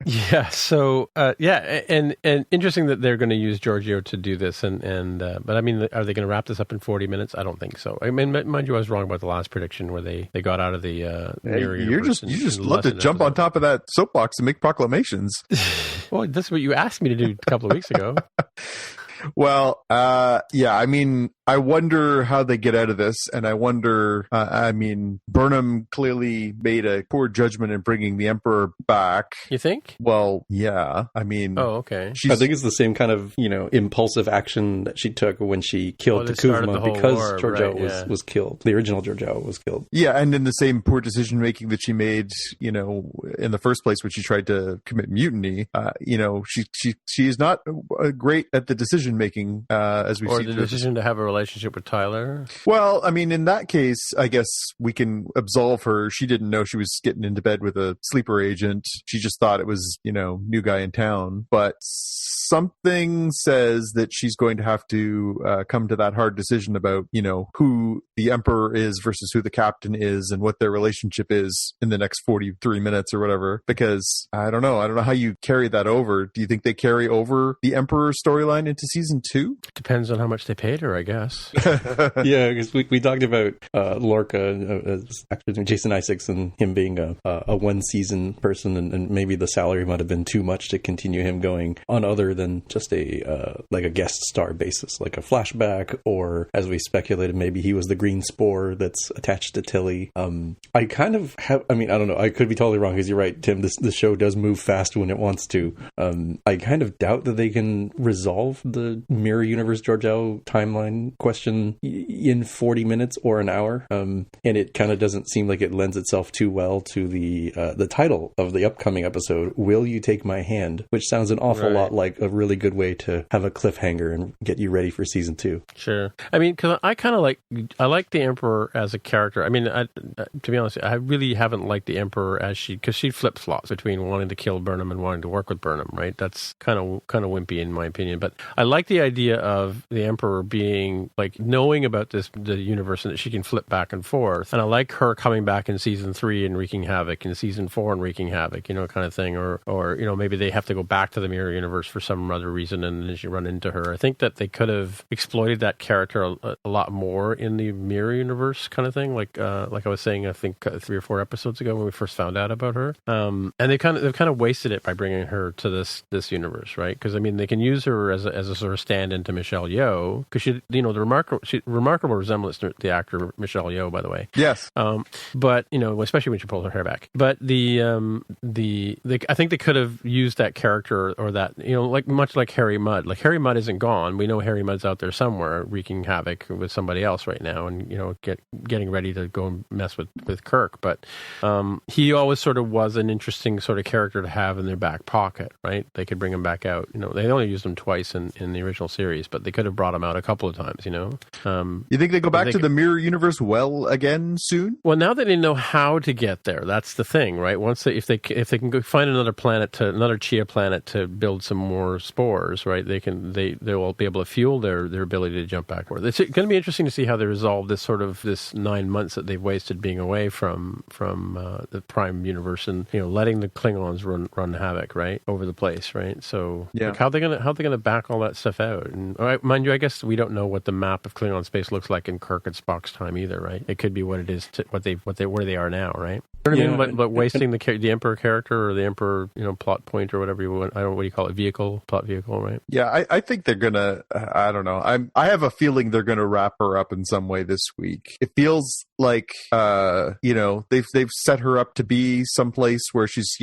Yeah. So and interesting that they're going to use Giorgio to do this, but I mean, are they going to wrap this up in 40 minutes? I don't think so. I mean, mind you, I was wrong about the last prediction where they got out of the mirror universe. You just love to jump on top of that soapbox and make proclamations. Well, that's what you asked me to do a couple of weeks ago. Well, I mean, I wonder how they get out of this, and I wonder, Burnham clearly made a poor judgment in bringing the Emperor back. You think? Well, yeah, I mean... Oh, okay. I think it's the same kind of, impulsive action that she took when she killed Takuma, because Giorgio was killed. The original Giorgio was killed. Yeah, and in the same poor decision-making that she made, in the first place when she tried to commit mutiny, she is not great at the decision-making, as we see. Or the decision to have a relationship with Tyler? Well, I mean, in that case, I guess we can absolve her. She didn't know she was getting into bed with a sleeper agent. She just thought it was, new guy in town. But something says that she's going to have to come to that hard decision about, who the Emperor is versus who the captain is and what their relationship is in the next 43 minutes or whatever. Because I don't know how you carry that over. Do you think they carry over the Emperor storyline into season 2? Depends on how much they paid her, I guess. Yeah, because we talked about Lorca, actor Jason Isaacs, and him being a one-season person, and maybe the salary might have been too much to continue him going on other than just a guest star basis, like a flashback, or as we speculated, maybe he was the green spore that's attached to Tilly. I kind of have, I don't know, I could be totally wrong, because you're right, Tim, the show does move fast when it wants to. I kind of doubt that they can resolve the mirror universe Georgiou timeline question in 40 minutes or an hour, and it kind of doesn't seem like it lends itself too well to the title of the upcoming episode, Will You Take My Hand, which sounds an awful lot like a really good way to have a cliffhanger and get you ready for season 2. Sure. I mean, because I kind of like the Emperor as a character. I mean, to be honest, I really haven't liked the Emperor because she flip-flops between wanting to kill Burnham and wanting to work with Burnham, right? That's kind of wimpy in my opinion. But I like the idea of the Emperor being like knowing about the universe and that she can flip back and forth. And I like her coming back in season 3 and wreaking havoc, in season 4 and wreaking havoc, kind of thing. Or maybe they have to go back to the mirror universe for some other reason and then you run into her. I think that they could have exploited that character a lot more in the mirror universe kind of thing. Like I was saying, I think 3 or 4 episodes ago when we first found out about her. And they've kind of wasted it by bringing her to this universe, right? Because I mean, they can use her as a sort of stand-in to Michelle Yeoh, because she, the remarkable resemblance to the actor Michelle Yeoh, by the way. Yes. But especially when she pulls her hair back. But I think they could have used that character or that, much like Harry Mudd. Like Harry Mudd isn't gone. We know Harry Mudd's out there somewhere wreaking havoc with somebody else right now, and getting ready to go and mess with Kirk. But he always sort of was an interesting sort of character to have in their back pocket, right? They could bring him back out. They only used him twice in the original series, but they could have brought him out a couple of times. You think they go back to the mirror universe again soon? Well, now that they know how to get there, that's the thing, right? Once if they can go find another Chia planet to build some more spores, right? They will be able to fuel their ability to jump backward. It's going to be interesting to see how they resolve this 9 months that they've wasted being away from the Prime universe and letting the Klingons run havoc right over the place, right? So how are they gonna back all that stuff out? And mind you, I guess we don't know what the map of Klingon space looks like in Kirk and Spock's time either, right? It could be what it is where they are now, right? You know what I mean? But wasting the Emperor character or the Emperor, plot point or whatever you want. I don't know, what do you call it? Plot vehicle, right? Yeah, I think they're gonna. I don't know. I have a feeling they're gonna wrap her up in some way this week. It feels like they've set her up to be someplace where she's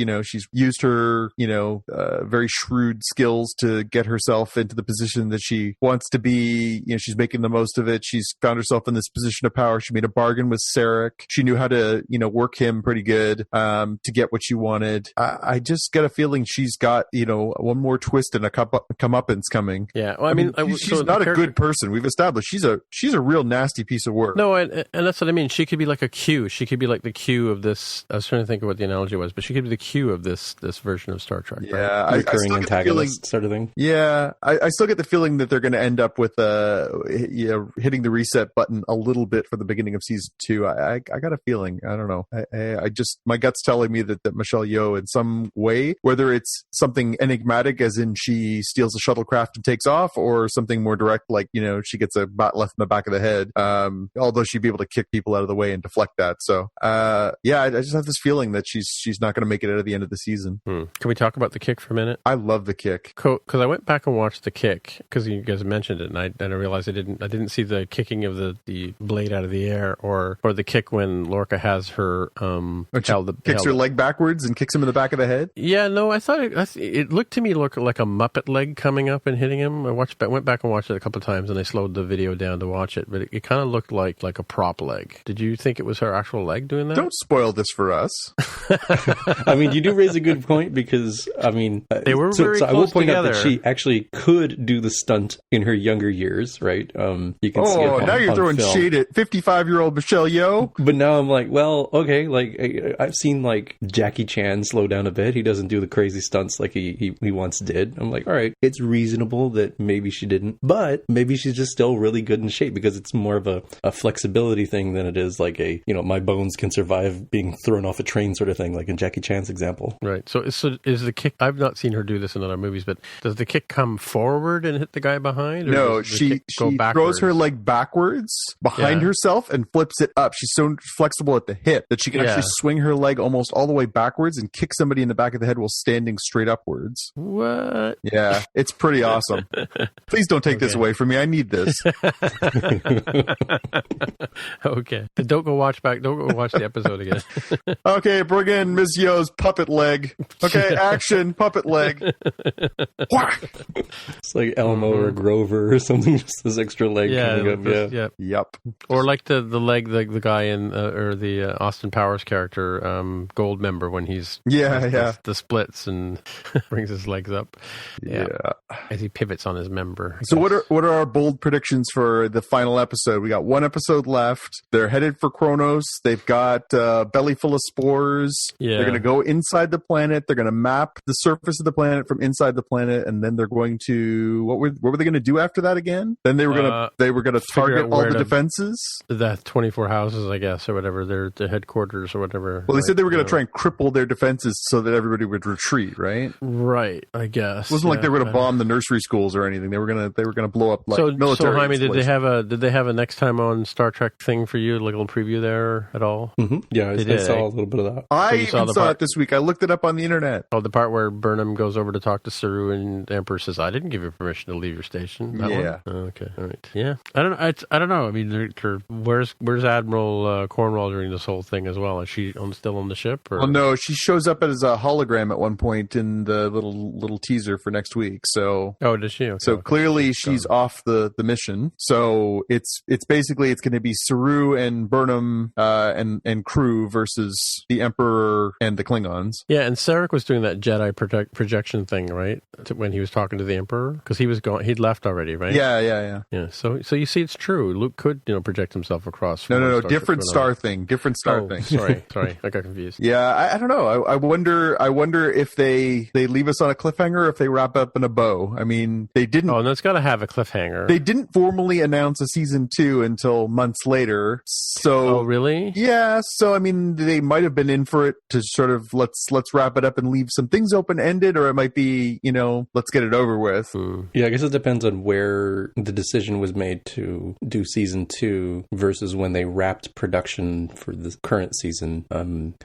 used her very shrewd skills to get herself into the position that she wants to be. She's making the most of it. She's found herself in this position of power. She made a bargain with Sarek. She knew how to work him pretty good to get what she wanted. I just get a feeling she's got one more twist and a comeuppance coming. Yeah, well, I mean she's not a good person. We've established she's a real nasty piece of work. No, and that's what I mean. She could be like a Q. She could be like the Q of this. I was trying to think of what the analogy was, but she could be the Q of this version of Star Trek. Yeah, right? Recurring antagonist sort of thing. Yeah, I still get the feeling that they're going to end up with hitting the reset button a little bit for the beginning of season 2. I got a feeling. I don't know. I just, my gut's telling me that Michelle Yeoh in some way, whether it's something enigmatic as in she steals a shuttlecraft and takes off, or something more direct like she gets a bat left in the back of the head, although she'd be able to kick people out of the way and deflect that. So I just have this feeling that she's not going to make it out of the end of the season. Can we talk about the kick for a minute? I love the kick because I went back and watched the kick because you guys mentioned it, and I realized I didn't see the kicking of the blade out of the air or the kick when Lorca has her kicks her leg backwards and kicks him in the back of the head. Yeah, no, I thought it looked to me like a Muppet leg coming up and hitting him. I went back and watched it a couple of times, and I slowed the video down to watch it, but it kind of looked like a prop leg. Did you think it was her actual leg doing that? Don't spoil this for us. I mean, you do raise a good point because they were very close I will point together. out that she actually could do the stunt in her younger years, right? You can see it now you're throwing film. shade at 55-year-old Michelle Yeoh. But now I'm like, well, okay, like I've seen like Jackie Chan slow down a bit. He doesn't do the crazy stunts like he once did. I'm like, all right, it's reasonable that maybe she didn't, but maybe she's just still really good in shape because it's more of a flexibility thing than it is like my bones can survive being thrown off a train sort of thing, like in Jackie Chan's example. Right. So is the kick? I've not seen her do this in other movies, but does the kick come forward and hit the guy behind? Or no, she throws her leg backwards behind herself and flips it up. She's so flexible at the hip that she can actually swing her leg almost all the way backwards and kick somebody in the back of the head while standing straight upwards. What? Yeah, it's pretty awesome. Please don't take this away from me. I need this. Okay. Don't go watch the episode again. Okay, bring in Ms. Yo's puppet leg. Okay, action, puppet leg. Whack! It's like Elmo or Grover or something, just this extra leg coming up. Yeah. Yep. Or like the leg, the guy in, or the Austin Powers character, Goldmember, when he's the splits and brings his legs up. Yeah. As he pivots on his member. So what are our bold predictions for the final episode? We got one episode left. They're headed for Kronos. They've got a belly full of spores. Yeah. They're going to go inside the planet. They're going to map the surface of the planet from inside the planet, and then they're going to what were they going to do after that again? Then they were going to target all the defenses. The 24 houses, I guess, or whatever, their headquarters or whatever. Well, they said they were going to try and cripple their defenses so that everybody would retreat, right? Right, I guess. It wasn't like they were going to bomb the nursery schools or anything. They were going to blow up military. So Jaime, did they have a next time on Star Trek thing for you, like a little preview there at all? Mm-hmm. Yeah, I saw a little bit of that. I even saw it this week. I looked it up on the internet. Oh, the part where Burnham goes over to talk to Saru and the Emperor says, "I didn't give you permission to leave your station." That one? Oh, okay, all right. Yeah, I don't know. I mean, where's Admiral Cornwall during this whole thing as well? Is she still on the ship? Or? Well, no, she shows up as a hologram at one point in the little teaser for next week. So, does she? Okay, so clearly she's off the mission. So it's basically it's going to be Saru and Burnham and crew versus the Emperor and the Klingons. Yeah, and Sarek was doing that Jedi projection thing, right? When he was talking to the Emperor, because he was gone, he'd left already, right? Yeah. So you see, it's true. Luke could project himself across. No, different star thing. Sorry, I got confused. Yeah, I don't know. I wonder if they leave us on a cliffhanger, or if they wrap up in a bow. I mean, they didn't. Oh, no, it's got to have a cliffhanger. They didn't formally announce a season 2 until months later. So, oh, really? Yeah. So, I mean, they might have been in for it to sort of let's wrap it up and leave some things open ended, or it might be let's get it over with. Yeah, I guess it depends on where the decision was made to do season 2 versus when they wrapped production for the current season.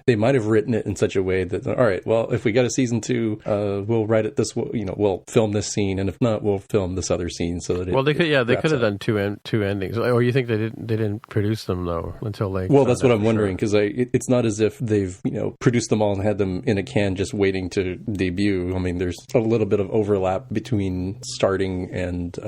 They might have written it in such a way that, all right, well, if we get a season 2, we'll write it this way, we'll film this scene, and if not, we'll film this other scene so that they could have done two endings. Or you think they didn't produce them though until they? Well, that's what I'm wondering, because it's not as if they've produced them all and had them in a can just waiting to debut. I mean, there's a little bit of overlap between starting and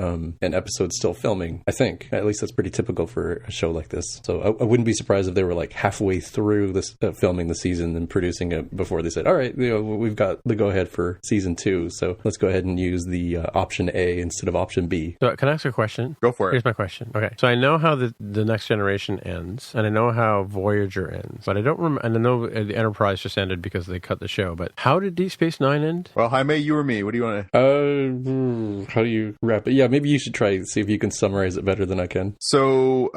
episodes still filming. I think at least that's pretty typical for a show like this. So I wouldn't be surprised if they were like halfway through this filming the season and producing it before they said, all right, we've got the go ahead for season 2, so let's go ahead and use the option A instead of option B. So can I ask a question? Go for it. Here's my question. Okay, so I know how the Next Generation ends, and I know how Voyager ends, but I don't remember. And I know the Enterprise just ended because they cut the show. But how did Deep Space Nine end? Well, Jaime, you or me? What do you want to? How do you wrap it? Yeah, maybe you should try see if you can summarize it better than I can. So,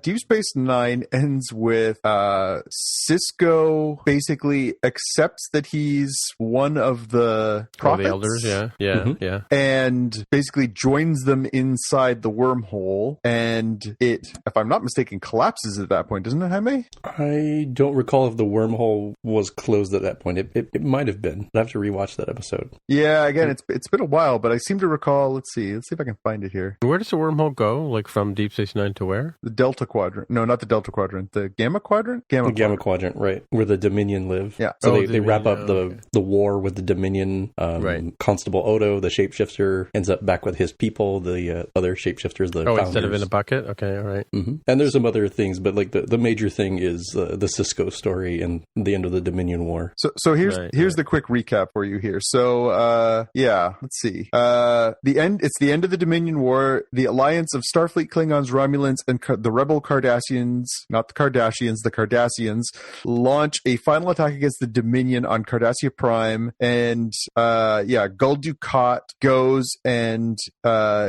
Deep Space Nine ends with Sisko basically accepts that he's one of the prophets. The elders, yeah. And basically joins them inside the wormhole, and it, if I'm not mistaken, collapses at that point, doesn't it, Jaime? I don't recall if the wormhole was closed at that point. It might have been. I'd have to rewatch that episode. Yeah, again, it's been a while, but I seem to recall. Let's see if I can find it here. Where does the wormhole go? Like from Deep Space Nine to where? The Delta Quadrant. No, not the Delta Quadrant. The Gamma Quadrant. Gamma Quadrant, right, where the Dominion live. Yeah. So they wrap up the war with the Dominion. Right. Constable Odo, the shapeshifter, ends up back with his people. The other shapeshifters, the founders. Instead of in a bucket. Okay, all right. Mm-hmm. And there's some other things, but like the major thing is the Sisko story and the end of the Dominion War. So here's the quick recap for you here. So let's see. It's the end of the Dominion War. The alliance of Starfleet, Klingons, Romulans, and the rebel Cardassians, not the Kardashians, the Cardassians, launch a final attack against the Dominion on Cardassia Prime. And Gul Dukat goes and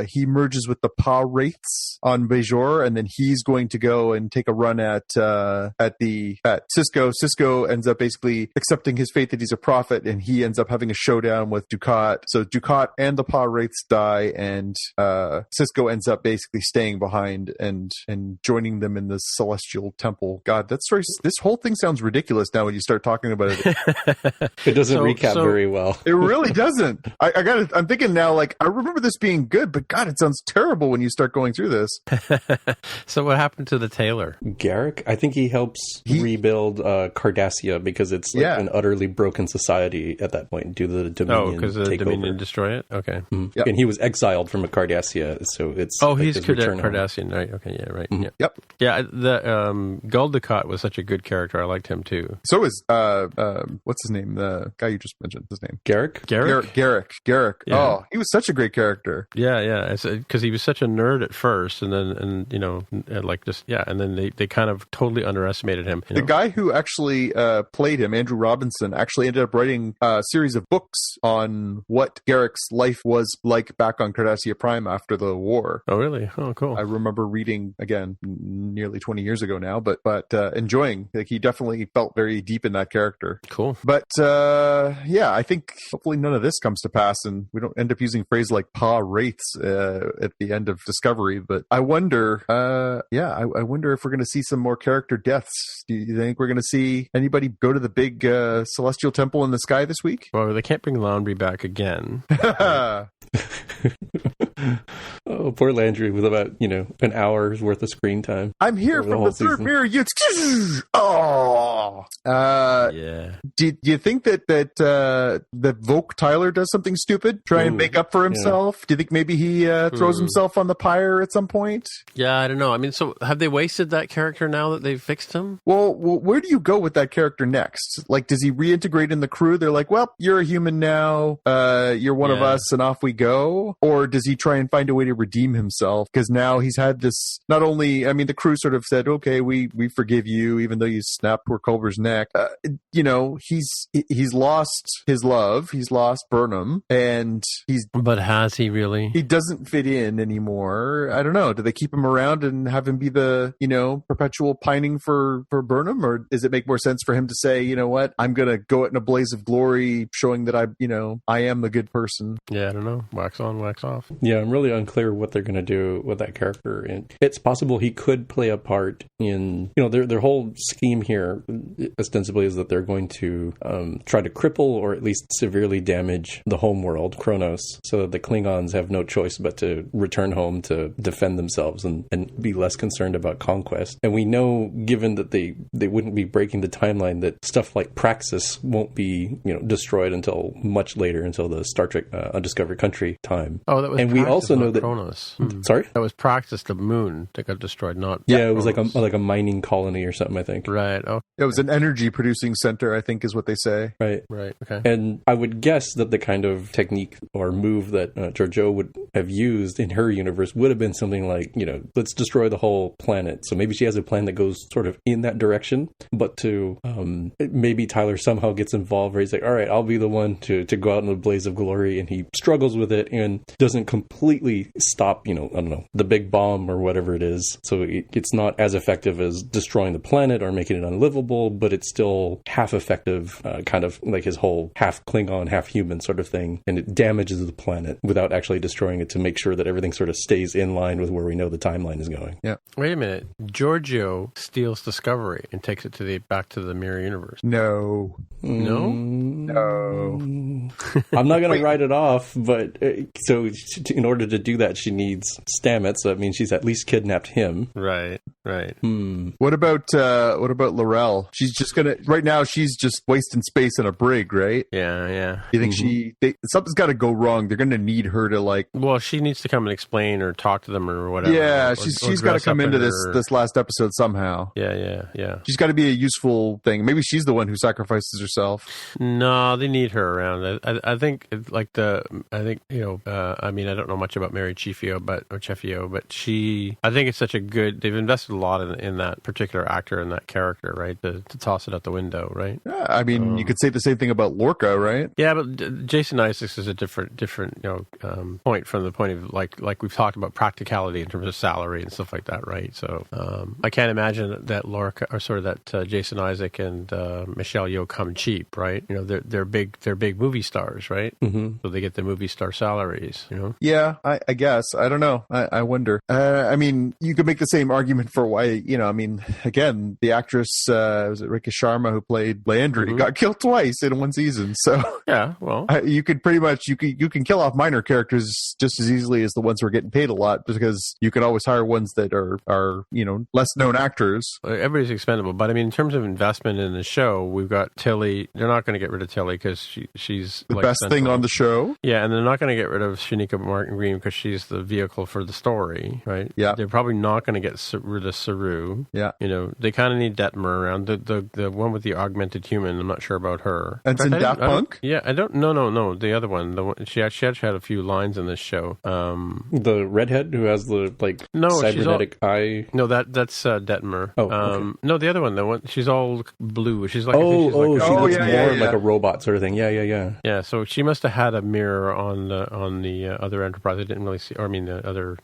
he merges with the Pa Wraiths on Bajor, and then he's going to go and take a run at Sisko. Sisko ends up basically accepting his fate that he's a prophet, and he ends up having a showdown with Dukat. So Dukat and the Pa Wraiths die, and Sisko ends up basically staying behind and joining them in the Celestial Temple. God, this whole thing sounds ridiculous now when you start talking about it. It doesn't recap very well. It really doesn't. I'm thinking now, like, I remember this being good, but God, it sounds terrible when you start going through this. So what happened to the tailor? Garrick? I think he helps rebuild Cardassia because it's like an utterly broken society at that point due to the Dominion. Oh, because the Dominion destroy it? Okay. Mm-hmm. Yep. And he was exiled from a Cardassia, so it's... Oh, he's Cardassian, right? Okay, yeah, right. Mm-hmm. Yep. Yeah, the Guldukat was such a good character. I liked him too. So is what's his name? The guy you just mentioned. His name Garrick. Garrick. Yeah. Oh, he was such a great character. Yeah. Because he was such a nerd at first, and then and then they kind of totally underestimated him. The guy who actually played him, Andrew Robinson, actually ended up writing a series of books on what Garrick's life was like back on Cardassia Prime after the war. Oh, really? Oh, cool. I remember reading, again, nearly 20 years ago now, but enjoying. Like, he definitely felt very deep in that character. Cool. But I think hopefully none of this comes to pass and we don't end up using phrases like "pa wraiths" at the end of Discovery. But I wonder, I wonder if we're going to see some more character deaths. Do you think we're going to see anybody go to the big celestial temple in the sky this week? Well, they can't bring Landry back again. Oh, poor Landry with about, an hour's worth of screen time. I'm here from the third mirror. Oh. Yeah. Do you think that Vogue Tyler does something stupid? Try and make up for himself? Yeah. Do you think maybe he throws himself on the pyre at some point? Yeah, I don't know. I mean, so have they wasted that character now that they've fixed him? Well, where do you go with that character next? Like, does he reintegrate in the crew? They're like, well, you're a human now. You're one of us, and off we go. Or does he try and find a way to redeem himself? Because now he's had this, not only, I mean, the crew sort of said, okay, we forgive you, even though you snapped poor Culver's neck. He's lost his love. He's lost Burnham, and But has he really? He doesn't fit in anymore. I don't know. Do they keep him around and have him be the, perpetual pining for Burnham? Or does it make more sense for him to say, you know what, I'm going to go out in a blaze of glory, showing that I am the good person? Yeah, I don't know. Wax on, wax off. Yeah, I'm really unclear what they're going to do with that character. And it's possible he could play a part in, their whole scheme here ostensibly is that they're going to try to cripple or at least severely damage the home world, Kronos, so that the Klingons have no choice but to return home to defend themselves and be less concerned about conquest. And we know, given that they wouldn't be breaking the timeline, that stuff like Praxis won't be, destroyed until much later, until the Star Trek Undiscovered Country time. Oh, that was and we also know that Kronos. Sorry? That was Praxis, the moon that got destroyed, not it was like a mining colony or something, I think. Right. Oh. It was an energy producing center, I think is what they say. Right. Okay. And I would guess that the kind of technique or move that Georgiou would have used in her universe would have been something like, let's destroy the whole planet. So maybe she has a plan that goes sort of in that direction, but to maybe Tyler somehow gets involved where he's like, all right, I'll be the one to go out in a blaze of glory, and he struggles with it and doesn't completely stop, I don't know, the big bomb or whatever it is. So it's not as effective as destroying the planet or making it unlivable, but it's still half effective, kind of like his whole half Klingon, half human sort of thing. And it damages the planet without actually destroying it to make sure that everything sort of stays in line with where we know the timeline is going. Yeah. Wait a minute. Georgiou steals Discovery and takes it back to the mirror universe. No. I'm not going to write it off, but so in order to do that, she needs Stamets. So that means she's at least kidnapped him. Right. What about Laurel? She's just right now she's just wasting space in a brig, right? Yeah. You think something's got to go wrong? They're going to need her to Well, she needs to come and explain or talk to them or whatever. Yeah, she's got to come into this last episode somehow. Yeah. She's got to be a useful thing. Maybe she's the one who sacrifices herself. No, they need her around. I think I mean, I don't know much about Mary Chieffo, but I think it's such a good. They've invested a lot in that particular actor and that character, right? To toss it out the window, right? Yeah, I mean, you could say the same thing about Lorca, right? Yeah, but Jason Isaacs is a different point from the point of like we've talked about practicality in terms of salary and stuff like that, right? So I can't imagine that Lorca or sort of that Jason Isaac and Michelle Yeoh come cheap, right? They're big movie stars, right? Mm-hmm. So they get the movie star salaries, Yeah, I guess. I don't know. I wonder. I mean, you could make the same argument for why, I mean, again, the actress, was it Rika Sharma who played Landry, got killed twice in one season. So yeah, well, you could pretty much, you can kill off minor characters just as easily as the ones who are getting paid a lot, because you can always hire ones that are less known actors. Everybody's expendable. But I mean, in terms of investment in the show, we've got Tilly. They're not going to get rid of Tilly because she's the like best central thing on the show. Yeah, and they're not going to get rid of Shanika Martin Green because she's the vehicle for the story, right? Yeah. They're probably not going to get rid of Saru. Yeah. They kind of need Detmer around. The one with the augmented human, I'm not sure about her. That's in Daft Punk? Yeah, I don't. No. The other one. She actually had a few lines in this show. The redhead who has the cybernetic eye. No, that's Detmer. Oh, okay. No, the other one. The one she's all blue. She's like she looks more yeah. like a robot sort of thing. Yeah. Yeah, so she must have had a mirror on the other Enterprise. I didn't really see, or I mean the other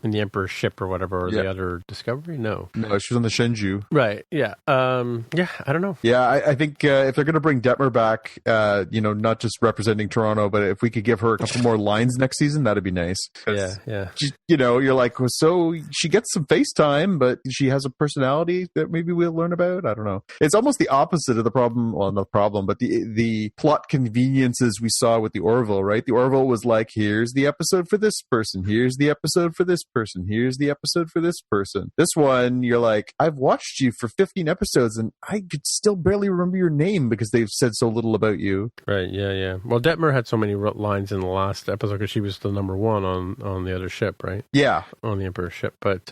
in the Emperor's ship or whatever, or the other Discovery. No, she was on the Shenzhou. Right. Yeah. Yeah. I don't know. Yeah, I think if they're going to bring Detmer back, not just representing Toronto, but if we could give her a couple more lines next season, that'd be nice. Yeah. You're like, so she gets some face time, but she has a personality that maybe we'll learn about. I don't know. It's almost the opposite of the problem. Well, not the problem, but the plot conveniences we saw with the Orville, right? The Orville was like, here's the episode for this person. Here's the episode for this person. Here's the episode for this person. This one, you're like, I've watched you for 15 episodes and I could still barely remember your name because they've said so little about you. Right. Yeah. Well, Detmer had so many lines in the last episode because she was the number one on the other ship, right? Yeah. On the Emperor's ship. But,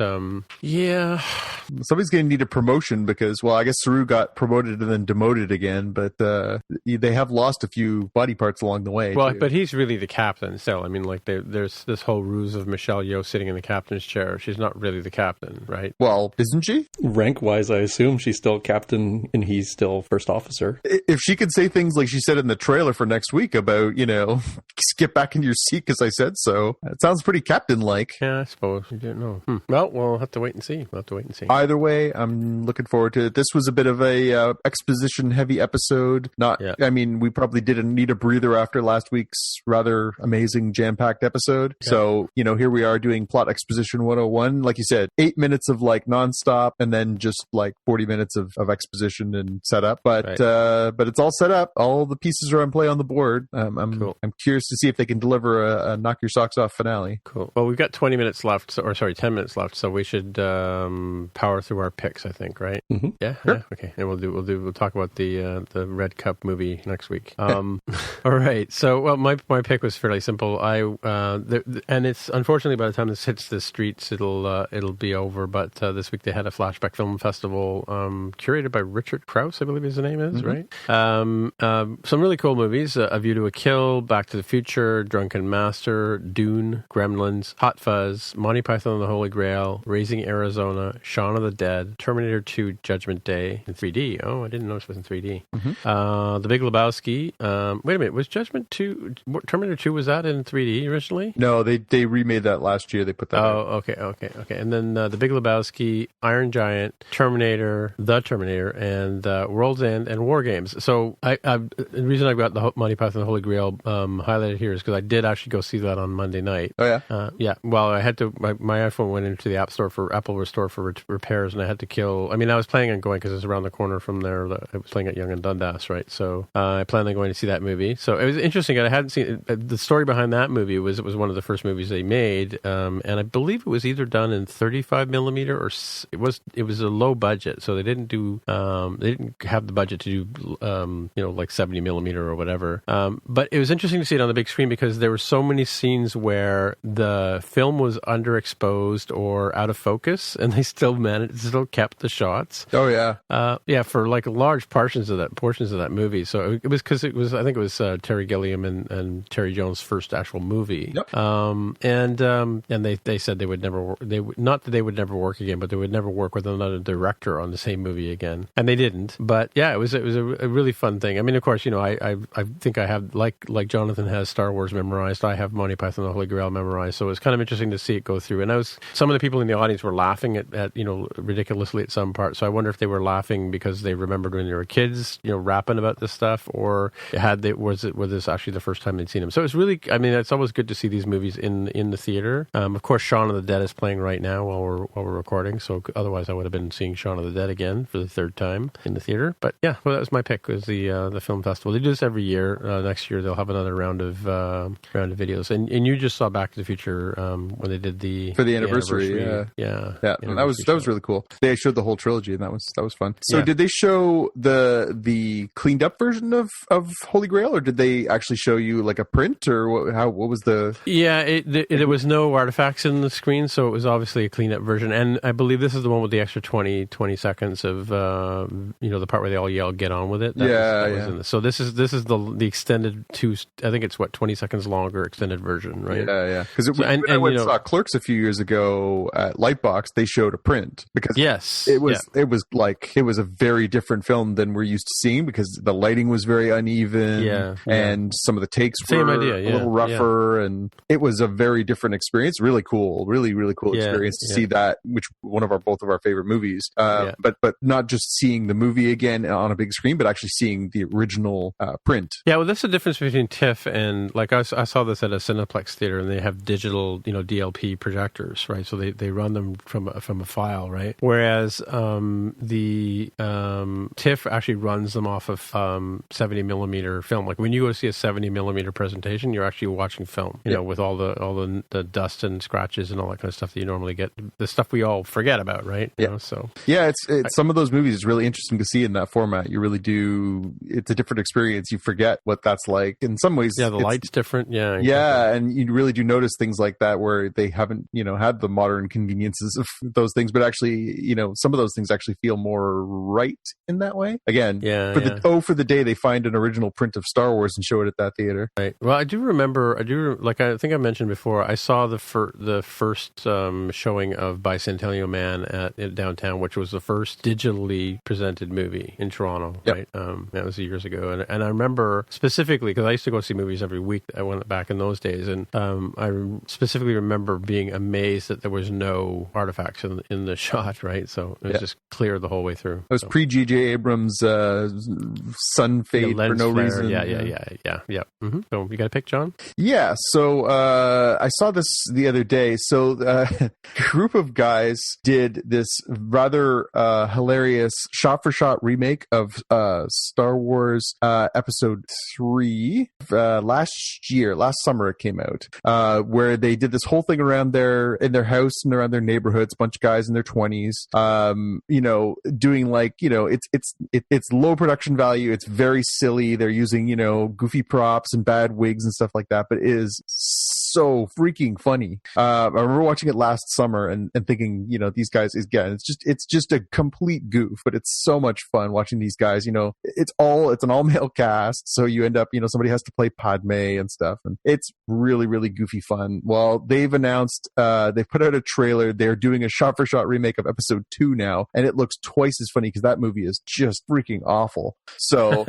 yeah. Somebody's going to need a promotion because, well, I guess Saru got promoted and then demoted again, but they have lost a few body parts along the way. Well, too. but he's really the captain still. I mean, like, there's this whole ruse of Michelle Yeoh sitting in the captain's chair. She's not really the captain, right? Well, isn't she? Rank-wise, I assume she's still captain and he's still first officer. If she could say things like she said in the trailer for next week about, get back in your seat because I said so, it sounds pretty captain-like. Yeah, I suppose. You didn't know. Well, we'll have to wait and see. Either way, I'm looking forward to it. This was a bit of a exposition-heavy episode. I mean, we probably didn't need a breather after last week's rather amazing jam-packed episode. Yeah. So, here we are doing plot exposition 101. Like you said, 8 minutes of like nonstop and then just like 40 minutes of exposition and setup. But it's all set up. All the pieces are in play on the board. Cool. I'm curious to see if they can deliver a knock your socks off finale. Cool. Well, we've got 10 minutes left. So we should power through our picks, I think, right? Mm-hmm. Yeah. Sure. Yeah. Okay. And we'll talk about the Red Cup movie next week. All right. So, well, my pick was fairly simple. And it's unfortunately by the time this hits the streets, it'll be over. But this week they had a Flashback Film Festival curated by Richard Krause, I believe his name is, right? Some really cool movies: A View to a Kill, Back to the Future, Drunken Master, Dune, Gremlins, Hot Fuzz, Monty Python and the Holy Grail, Raising Arizona, Shaun of the Dead, Terminator 2, Judgment Day in 3D. Oh, I didn't notice it was in 3D. The Big Lebowski. Wait a minute, was Judgment 2, Terminator 2, was that in 3D originally? No, they remade that last year. They put that out. Okay. And then The Big Lebowski, Iron Giant, Terminator, The Terminator, and World's End, and War Games. So the reason I've got the Monty Python and the Holy Grail highlighted here is because I did actually go see that on Monday night. Oh, yeah? Yeah. Well, I had to, my iPhone went into the Apple Store for repairs, and I had to kill, I was planning on going because it's around the corner from there. I was playing at Yonge and Dundas, right? So I planned on going to see that movie. So it was interesting. I hadn't seen it. The story behind that movie was it was one of the first movies they made, and I believe it was either done in 35 millimeter or it was a low budget, so they didn't have the budget to do like 70 millimeter or whatever. But it was interesting to see it on the big screen because there were so many scenes where the film was underexposed or out of focus, and they still kept the shots. Oh yeah, for like large portions of that movie. So it was because I think it was Terry Gilliam and Terry Jones' first actual movie. Yep. And they said they would never not that they would never work again, but they would never work with another director on the same movie again, and they didn't. But yeah, it was a really fun thing. Of course, I think I have like Jonathan has Star Wars memorized. I have Monty Python and the Holy Grail memorized. So it's kind of interesting to see it go through. And some of the people in the audience were laughing at ridiculously at some parts. So I wonder if they were laughing because they remembered when they were kids, rapping about this stuff, or was was this actually the first time they'd seen him. So it's really, I mean, it's always good to see these movies in the theater. Of course, Shaun of the Dead is playing right now while we're recording. So otherwise, I would have been seeing Shaun of the Dead again for the third time in the theater. But yeah, well, that was my pick. Was the film festival. They do this every year. Next year they'll have another round of videos. And you just saw Back to the Future when they did the anniversary. Yeah. And that was really cool. They showed the whole trilogy, and that was fun. So did they show the cleaned up version of Holy Grail, or did they actually show you like a print, or what was the? Yeah, there was no artifacts in the screen, so it was obviously a cleaned up version. And I believe this is the one with the extra 20 seconds of the part where they all yell "Get on with it." That was in this. So this is the extended I think it's 20 seconds longer extended version, right? Yeah. Because when I went and saw Clerks a few years ago at Lightbox, they showed a print because it was a very different film than we're used to seeing because the lighting was very uneven, and some of the takes were a little rougher, and it was a very different experience. Really cool, really cool experience to see that, which both of our favorite movies. But not just seeing the movie again on a big screen, but actually seeing the original print. Yeah, well, that's the difference between TIFF and like I saw this at a Cineplex theater, and they have digital, DLP projectors, right? So they run them from a file, right? Whereas the TIFF actually runs them off of 70 millimeter film. Like when you go see a 70 millimeter presentation, you're actually watching film, with all the dust and scratches and all that kind of stuff that you normally get, the stuff we all forget about, right? It's some of those movies is really interesting to see in that format. You really do. It's a different experience. You forget what that's like in some ways. Yeah, the light's different. Yeah, exactly. Yeah, and you really do notice things like that where they haven't, had the modern conveniences of those things, but actually, some of those things actually feel more right in that way. Again, for the day they find an original print of Star Wars and show it at that theater. Right. Well, I do remember. I think I mentioned before. I saw the first showing of Bicentennial Man at downtown, which was the first digitally presented movie in Toronto. Right. That was years ago, and I remember specifically because I used to go see movies every week. I went back in those days, and I specifically remember being amazed that there was no artifacts in the shot. Right. So it was just clear the whole way through. It was pre-J.J. Abrams' sun fade for no flare. reason. Yeah. Mm-hmm. So you got a pick, John? Yeah. So I saw this the other day. So a group of guys did this rather hilarious shot-for-shot remake of Star Wars Episode 3 last summer. It came out where they did this whole thing around in their house and around their neighborhoods. A bunch of guys in their 20s, doing it's low production value. It's very silly. They're using goofy props and bad wigs and stuff like that, but it is so freaking funny. I remember watching it last summer and thinking, these guys it's just a complete goof, but it's so much fun watching these guys. It's an all male cast, so you end up somebody has to play Padme and stuff, and it's really, really goofy fun. Well, they've announced they've put out a trailer. They're doing a shot for shot remake of Episode 2 now, and it looks twice as funny because that movie is just freaking awful. So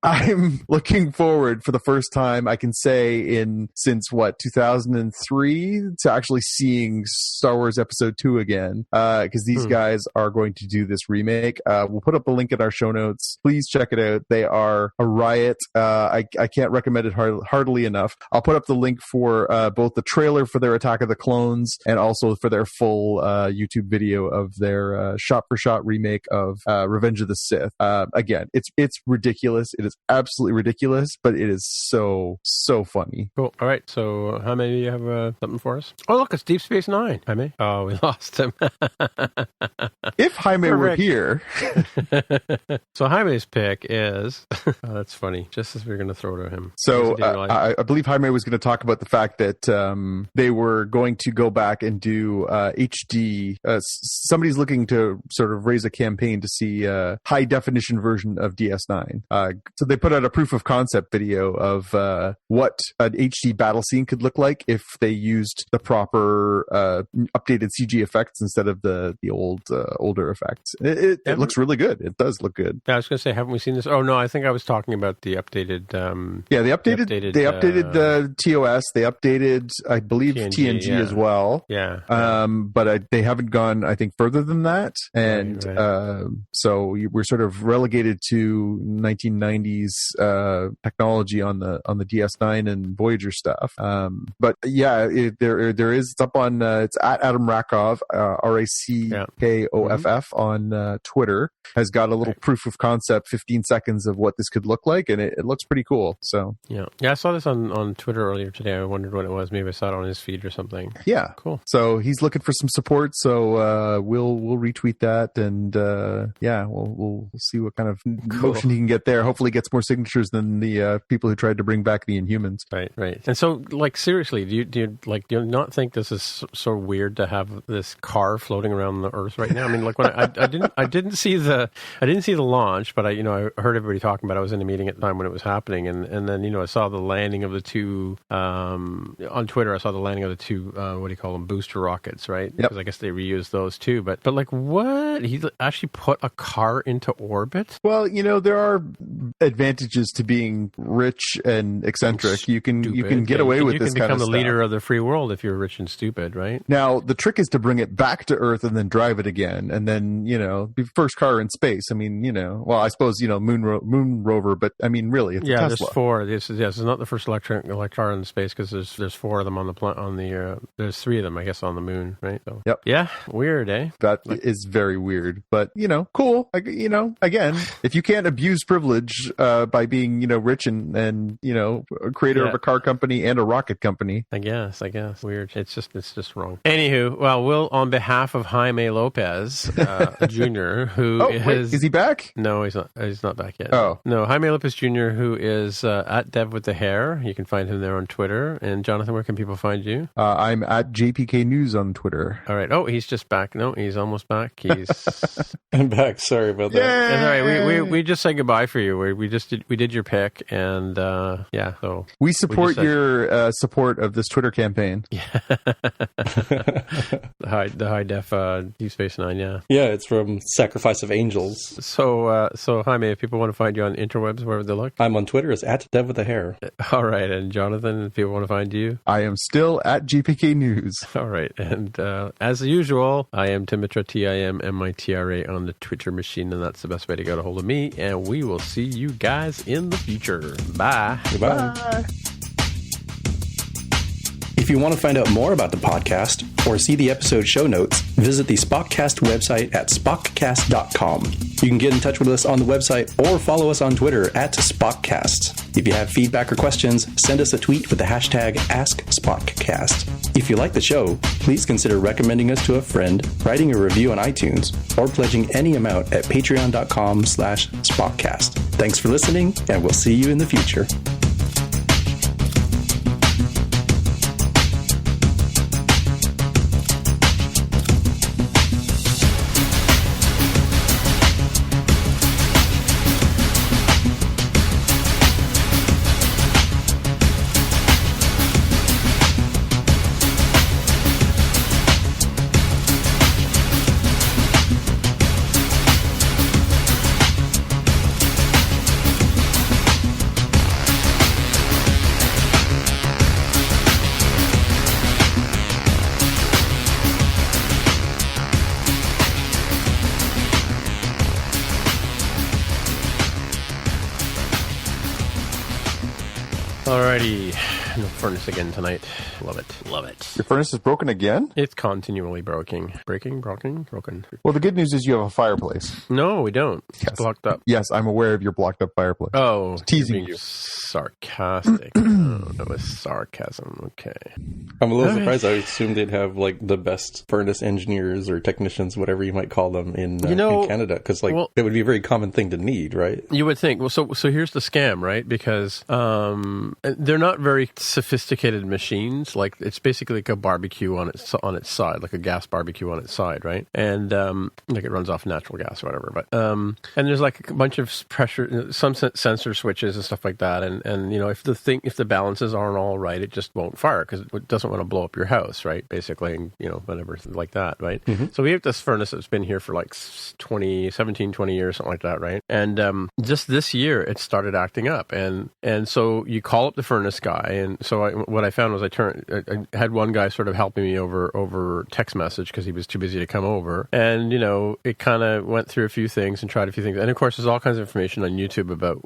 I'm looking forward for the first time I can say since 2003 to actually seeing Star Wars Episode 2 again, because these guys are going to do this remake. We'll put up a link in our show notes. Please check it out. They are a riot. I can't recommend it heartily enough. I'll put up the link for both the trailer for their Attack of the Clones and also for their full YouTube video of their shot-for-shot remake of Revenge of the Sith. Again, it's ridiculous. It is absolutely ridiculous, but it is so funny. Cool. All right. So, Jaime, do you have something for us? Oh, look, it's Deep Space Nine. Jaime. Oh, we lost him. If Jaime were here. So Jaime's pick is... oh, that's funny. Just as we are going to throw to him. So I believe Jaime was going to talk about the fact that they were going to go back and do HD. Somebody's looking to sort of raise a campaign to see a high-definition version of DS9. So they put out a proof of concept video of what an HD battle scene could look like if they used the proper updated CG effects instead of the older effects. It looks really good. It does look good. Yeah, I was going to say, haven't we seen this? Oh no, I think I was talking about the updated. They updated the TOS. They updated, I believe, TNG as well. Yeah. But they haven't gone, I think, further than that. And right. So we're sort of relegated to 1990s technology on the DS9 and Voyager stuff. But yeah, there is, it's up on, it's at Adam Rakov, RACKOFF on Twitter, has got a little proof of concept, 15 seconds of what this could look like, and it looks pretty cool. So yeah, I saw this on Twitter earlier today. I wondered what it was. Maybe I saw it on his feed or something. Yeah, cool. So he's looking for some support. So we'll retweet that, and we'll see what kind of motion he can get there. Hopefully, gets more signatures than the people who tried to bring back the Inhumans. Right. And so, like, seriously, do you not think this is so weird to have this car floating around the Earth right now? I mean, like, when I didn't see the launch, but I heard everybody talking about it. I was in a meeting at the time when it was happening, and then I saw the landing of the two on Twitter. I saw the landing of the two what do you call them, booster rockets, right? Yep. Because I guess they reused those too. But like, what? He actually put a car into orbit? Well, there are advantages to being rich and eccentric. You can get away with this kind of stuff. You can become the leader of the free world if you're rich and stupid, right? Now, the trick is to bring it back to Earth and then drive it again, and then be first car in space. I mean, well, I suppose moon rover, but I mean, really, it's a Tesla. There's four. This is not the first electric car in space, because there's four of them on the there's three of them, I guess, on the moon, right? So, yep. Yeah, weird, eh? That is very weird, but cool. Again, if you can't abuse privilege by being rich and creator of a car company and a rocket company, I guess weird. It's just wrong. Anywho, well, Will, on behalf of Jaime Lopez Jr., who is he back? No, he's not. He's not back yet. Oh, no, Jaime Lopez Jr., who is at Dev with the Hair. You can find him there on Twitter. And Jonathan, where can people find you? I'm at JPK News on Twitter. All right. Oh, he's just back. No, he's almost back. He's I'm back. Sorry about that. It's all right. We just said goodbye for you. We did your pick, and so we support your support of this Twitter campaign. Yeah. the high def Deep Space Nine. Yeah. Yeah, it's from Sacrifice of Angels. So Jaime, if people want to find you on interwebs, where would they look? I'm on Twitter as at Dev with the Hair. All right, and Jonathan, if people want to find you, I am still at GPK News. All right, and as usual, I am Timitra, TIMMITRA on the Twitter machine, and that's the best way to get a hold of me. And we will see you guys in the future. Bye. Goodbye. Bye. If you want to find out more about the podcast or see the episode show notes, visit the Spockcast website at spockcast.com. You can get in touch with us on the website or follow us on Twitter at Spockcast. If you have feedback or questions, send us a tweet with the hashtag AskSpockcast. If you like the show, please consider recommending us to a friend, writing a review on iTunes, or pledging any amount at patreon.com/Spockcast. Thanks for listening, and we'll see you in the future. Alrighty, no furnace again tonight. Love it. Your furnace is broken again? It's continually broken. Broken. Well, the good news is you have a fireplace. No, we don't. It's blocked up. Yes, I'm aware of your blocked up fireplace. Oh, teasing you. Sarcastic. Oh, that was sarcasm. Okay. I'm a little surprised. I assumed they'd have like the best furnace engineers or technicians, whatever you might call them, in Canada, because it would be a very common thing to need, right? You would think. Well, so here's the scam, right? Because they're not very sophisticated machines. Like it's basically like a barbecue on its side, like a gas barbecue on its side, right? And like it runs off natural gas or whatever. But and there's like a bunch of pressure, some sensor switches and stuff like that. And if the balances aren't all right, it just won't fire because it doesn't want to blow up your house, right? Basically, and whatever like that, right? Mm-hmm. So we have this furnace that's been here for like 20 years, something like that, right? And just this year, it started acting up, and so you call up the furnace guy, and so what I found was I had one guy sort of helping me over text message because he was too busy to come over, and it kind of went through a few things and tried a few things, and of course there's all kinds of information on YouTube about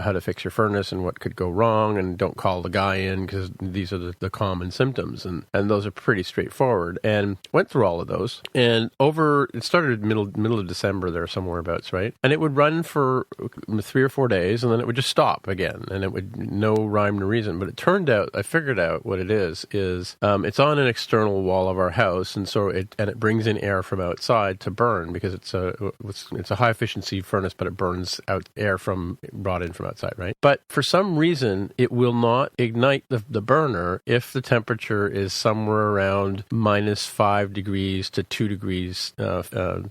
how to fix your furnace and what could go wrong, and don't call the guy in because these are the common symptoms, and those are pretty straightforward, and went through all of those, and it started middle of December there somewhere abouts, right? And it would run for 3 or 4 days, and then it would just stop again, and it would no rhyme or reason. But it turned out, I figured out what it is it's on an external wall of our house, and so it brings in air from outside to burn because it's a high efficiency furnace, but it burns out air brought in from outside, right? But for some reason, it will not ignite the burner if the temperature is somewhere around -5 degrees to 2 degrees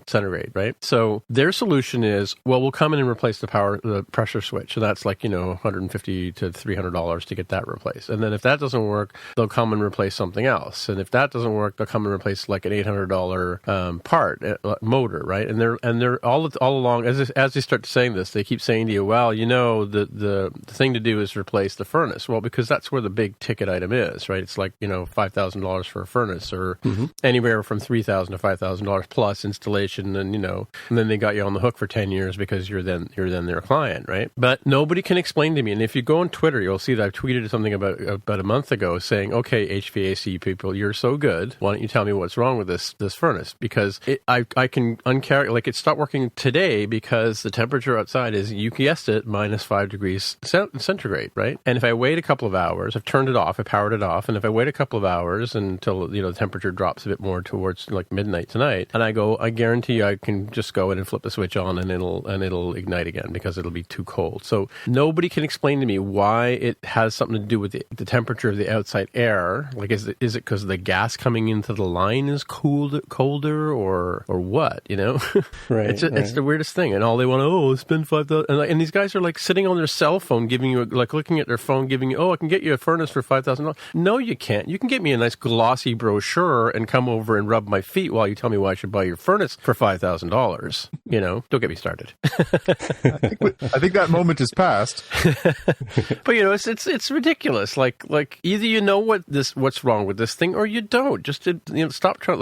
centigrade, right? So their solution is, well, we'll come in and replace the pressure switch, and that's like $150 to $300 to get that replaced. And then if that doesn't work, they'll come and replace something else. And if that doesn't work, they'll come and replace like an $800 part motor, right? And they're all along as they start saying this, they keep saying to you, well, the thing to do is replace the furnace. Well, because that's where the big ticket item is, right? It's like $5,000 for a furnace, or anywhere from $3,000 to $5,000 plus installation, and then they got you on the hook for 10 years because you're then their client, right? But nobody can explain to me. And if you go on Twitter, you'll see that I've tweeted something about a month ago saying, okay, HVAC people, you're so good. Why don't you tell me what's wrong with this furnace? Because I can like it stopped working today because the temperature outside is, you guessed it, -5 degrees centigrade, right? And if I wait a couple of hours, I've turned it off, I powered it off, and if I wait a couple of hours until the temperature drops a bit more towards like midnight tonight, and I guarantee you I can just go in and flip the switch on, and it'll ignite again because it'll be too cold. So nobody can explain to me why it has something to do with the temperature of the outside air. Like, is it because the gas coming into the line is colder or what? Right. It's the weirdest thing. And all they want to spend $5,000, and these guys are like sitting on their cell phone giving you looking at their phone giving you, I can get you a furnace for $5,000. No, you can't. You can get me a nice glossy brochure and come over and rub my feet while you tell me why I should buy your furnace for $5,000. Don't get me started. I think that moment is past. But it's ridiculous. Like either what's wrong with this thing, or you don't. Just stop trying.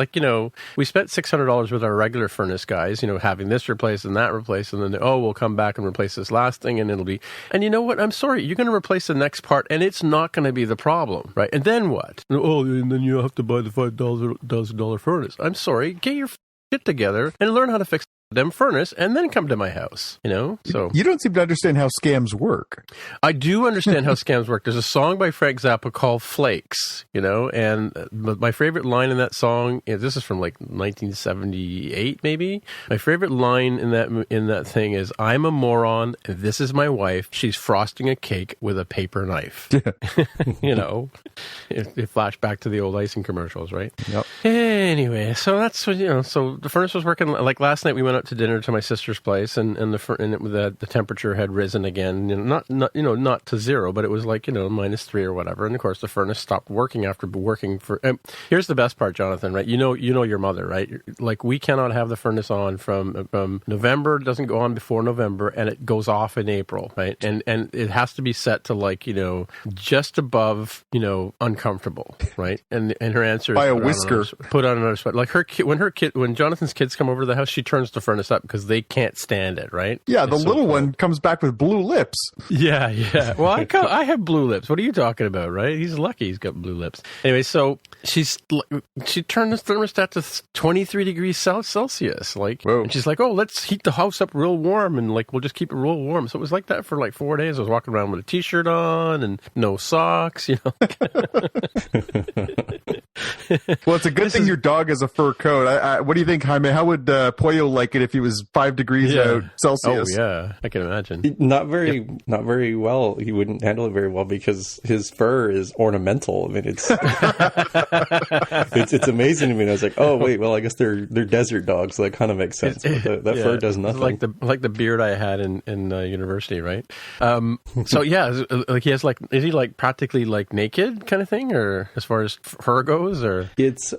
We spent $600 with our regular furnace guys. Having this replaced and that replaced, and then we'll come back and replace this last thing, and it'll be. And you know what? I'm sorry, you're going to replace the next part, and it's not going to be the problem, right? And then what? And then you have to buy the $5,000 furnace. I'm sorry, get your shit together and learn how to fix them furnace, and then come to my house, So you don't seem to understand how scams work. I do understand how scams work. There's a song by Frank Zappa called Flakes, and my favorite line in that song, this is from like 1978 maybe. My favorite line in that thing is, "I'm a moron, and this is my wife. She's frosting a cake with a paper knife." It flashed back to the old icing commercials, right? Yep. Anyway, so that's what so the furnace was working. Like last night we went out to dinner to my sister's place, and the temperature had risen again. Not to zero, but it was like -3 or whatever. And of course, the furnace stopped working after working for. Here's the best part, Jonathan. Right? You know your mother, right? Like, we cannot have the furnace on from November. It doesn't go on before November, and it goes off in April, right? And it has to be set to like just above uncomfortable, right? And her answer is by a whisker. Put on another sweat. Like when Jonathan's kids come over to the house, she turns the furnace up because they can't stand it, right? Yeah, the little one comes back with blue lips. Yeah. Well, I have blue lips. What are you talking about, right? He's lucky he's got blue lips. Anyway, so she turned the thermostat to 23 degrees Celsius, and she's like, let's heat the house up real warm, and we'll just keep it real warm. So it was like that for like 4 days. I was walking around with a t-shirt on and no socks, Well, it's a good thing your dog has a fur coat. What do you think, Jaime? How would Pollo like it if he was 5 degrees out Celsius? Oh yeah, I can imagine. Not very well. He wouldn't handle it very well because his fur is ornamental. I mean, it's it's amazing to me. And I was like, oh wait, well I guess they're desert dogs, so that kind of makes sense. But that fur does nothing. Like the beard I had in university, right? So yeah, like he has like, is he like practically like naked kind of thing, or as far as fur goes, or it's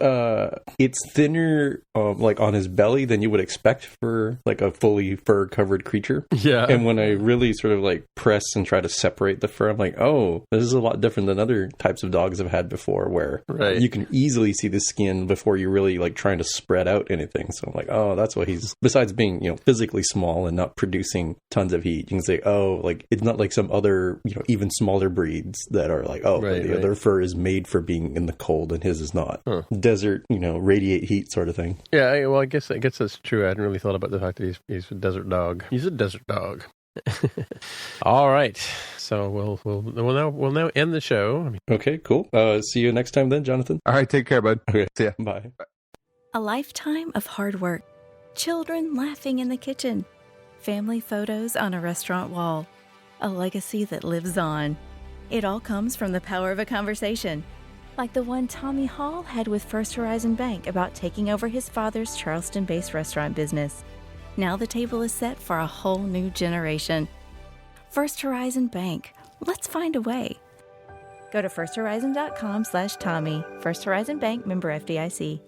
thinner like on his belly than you would expect for like a fully fur covered creature. Yeah. And when I really sort of like press and try to separate the fur, I'm like, oh, this is a lot different than other types of dogs I've had before, where you can easily see the skin before you're really like trying to spread out anything. So I'm like, oh, that's why he's, besides being, you know, physically small and not producing tons of heat, you can say, oh, like it's not like some other, you know, even smaller breeds that are like, oh, their fur is made for being in the cold and his is not. Desert, you know, radiate heat sort of thing. Yeah, well, I guess that's true. I hadn't really thought about the fact that he's a desert dog. He's a desert dog. All right, so we'll now end the show. Okay, cool. See you next time then, Jonathan. All right, take care, bud. Okay, see ya. Bye. A lifetime of hard work, children laughing in the kitchen, family photos on a restaurant wall, a legacy that lives on. It all comes from the power of a conversation, like the one Tommy Hall had with First Horizon Bank about taking over his father's Charleston-based restaurant business. Now the table is set for a whole new generation. First Horizon Bank. Let's find a way. Go to firsthorizon.com/Tommy. First Horizon Bank, member FDIC.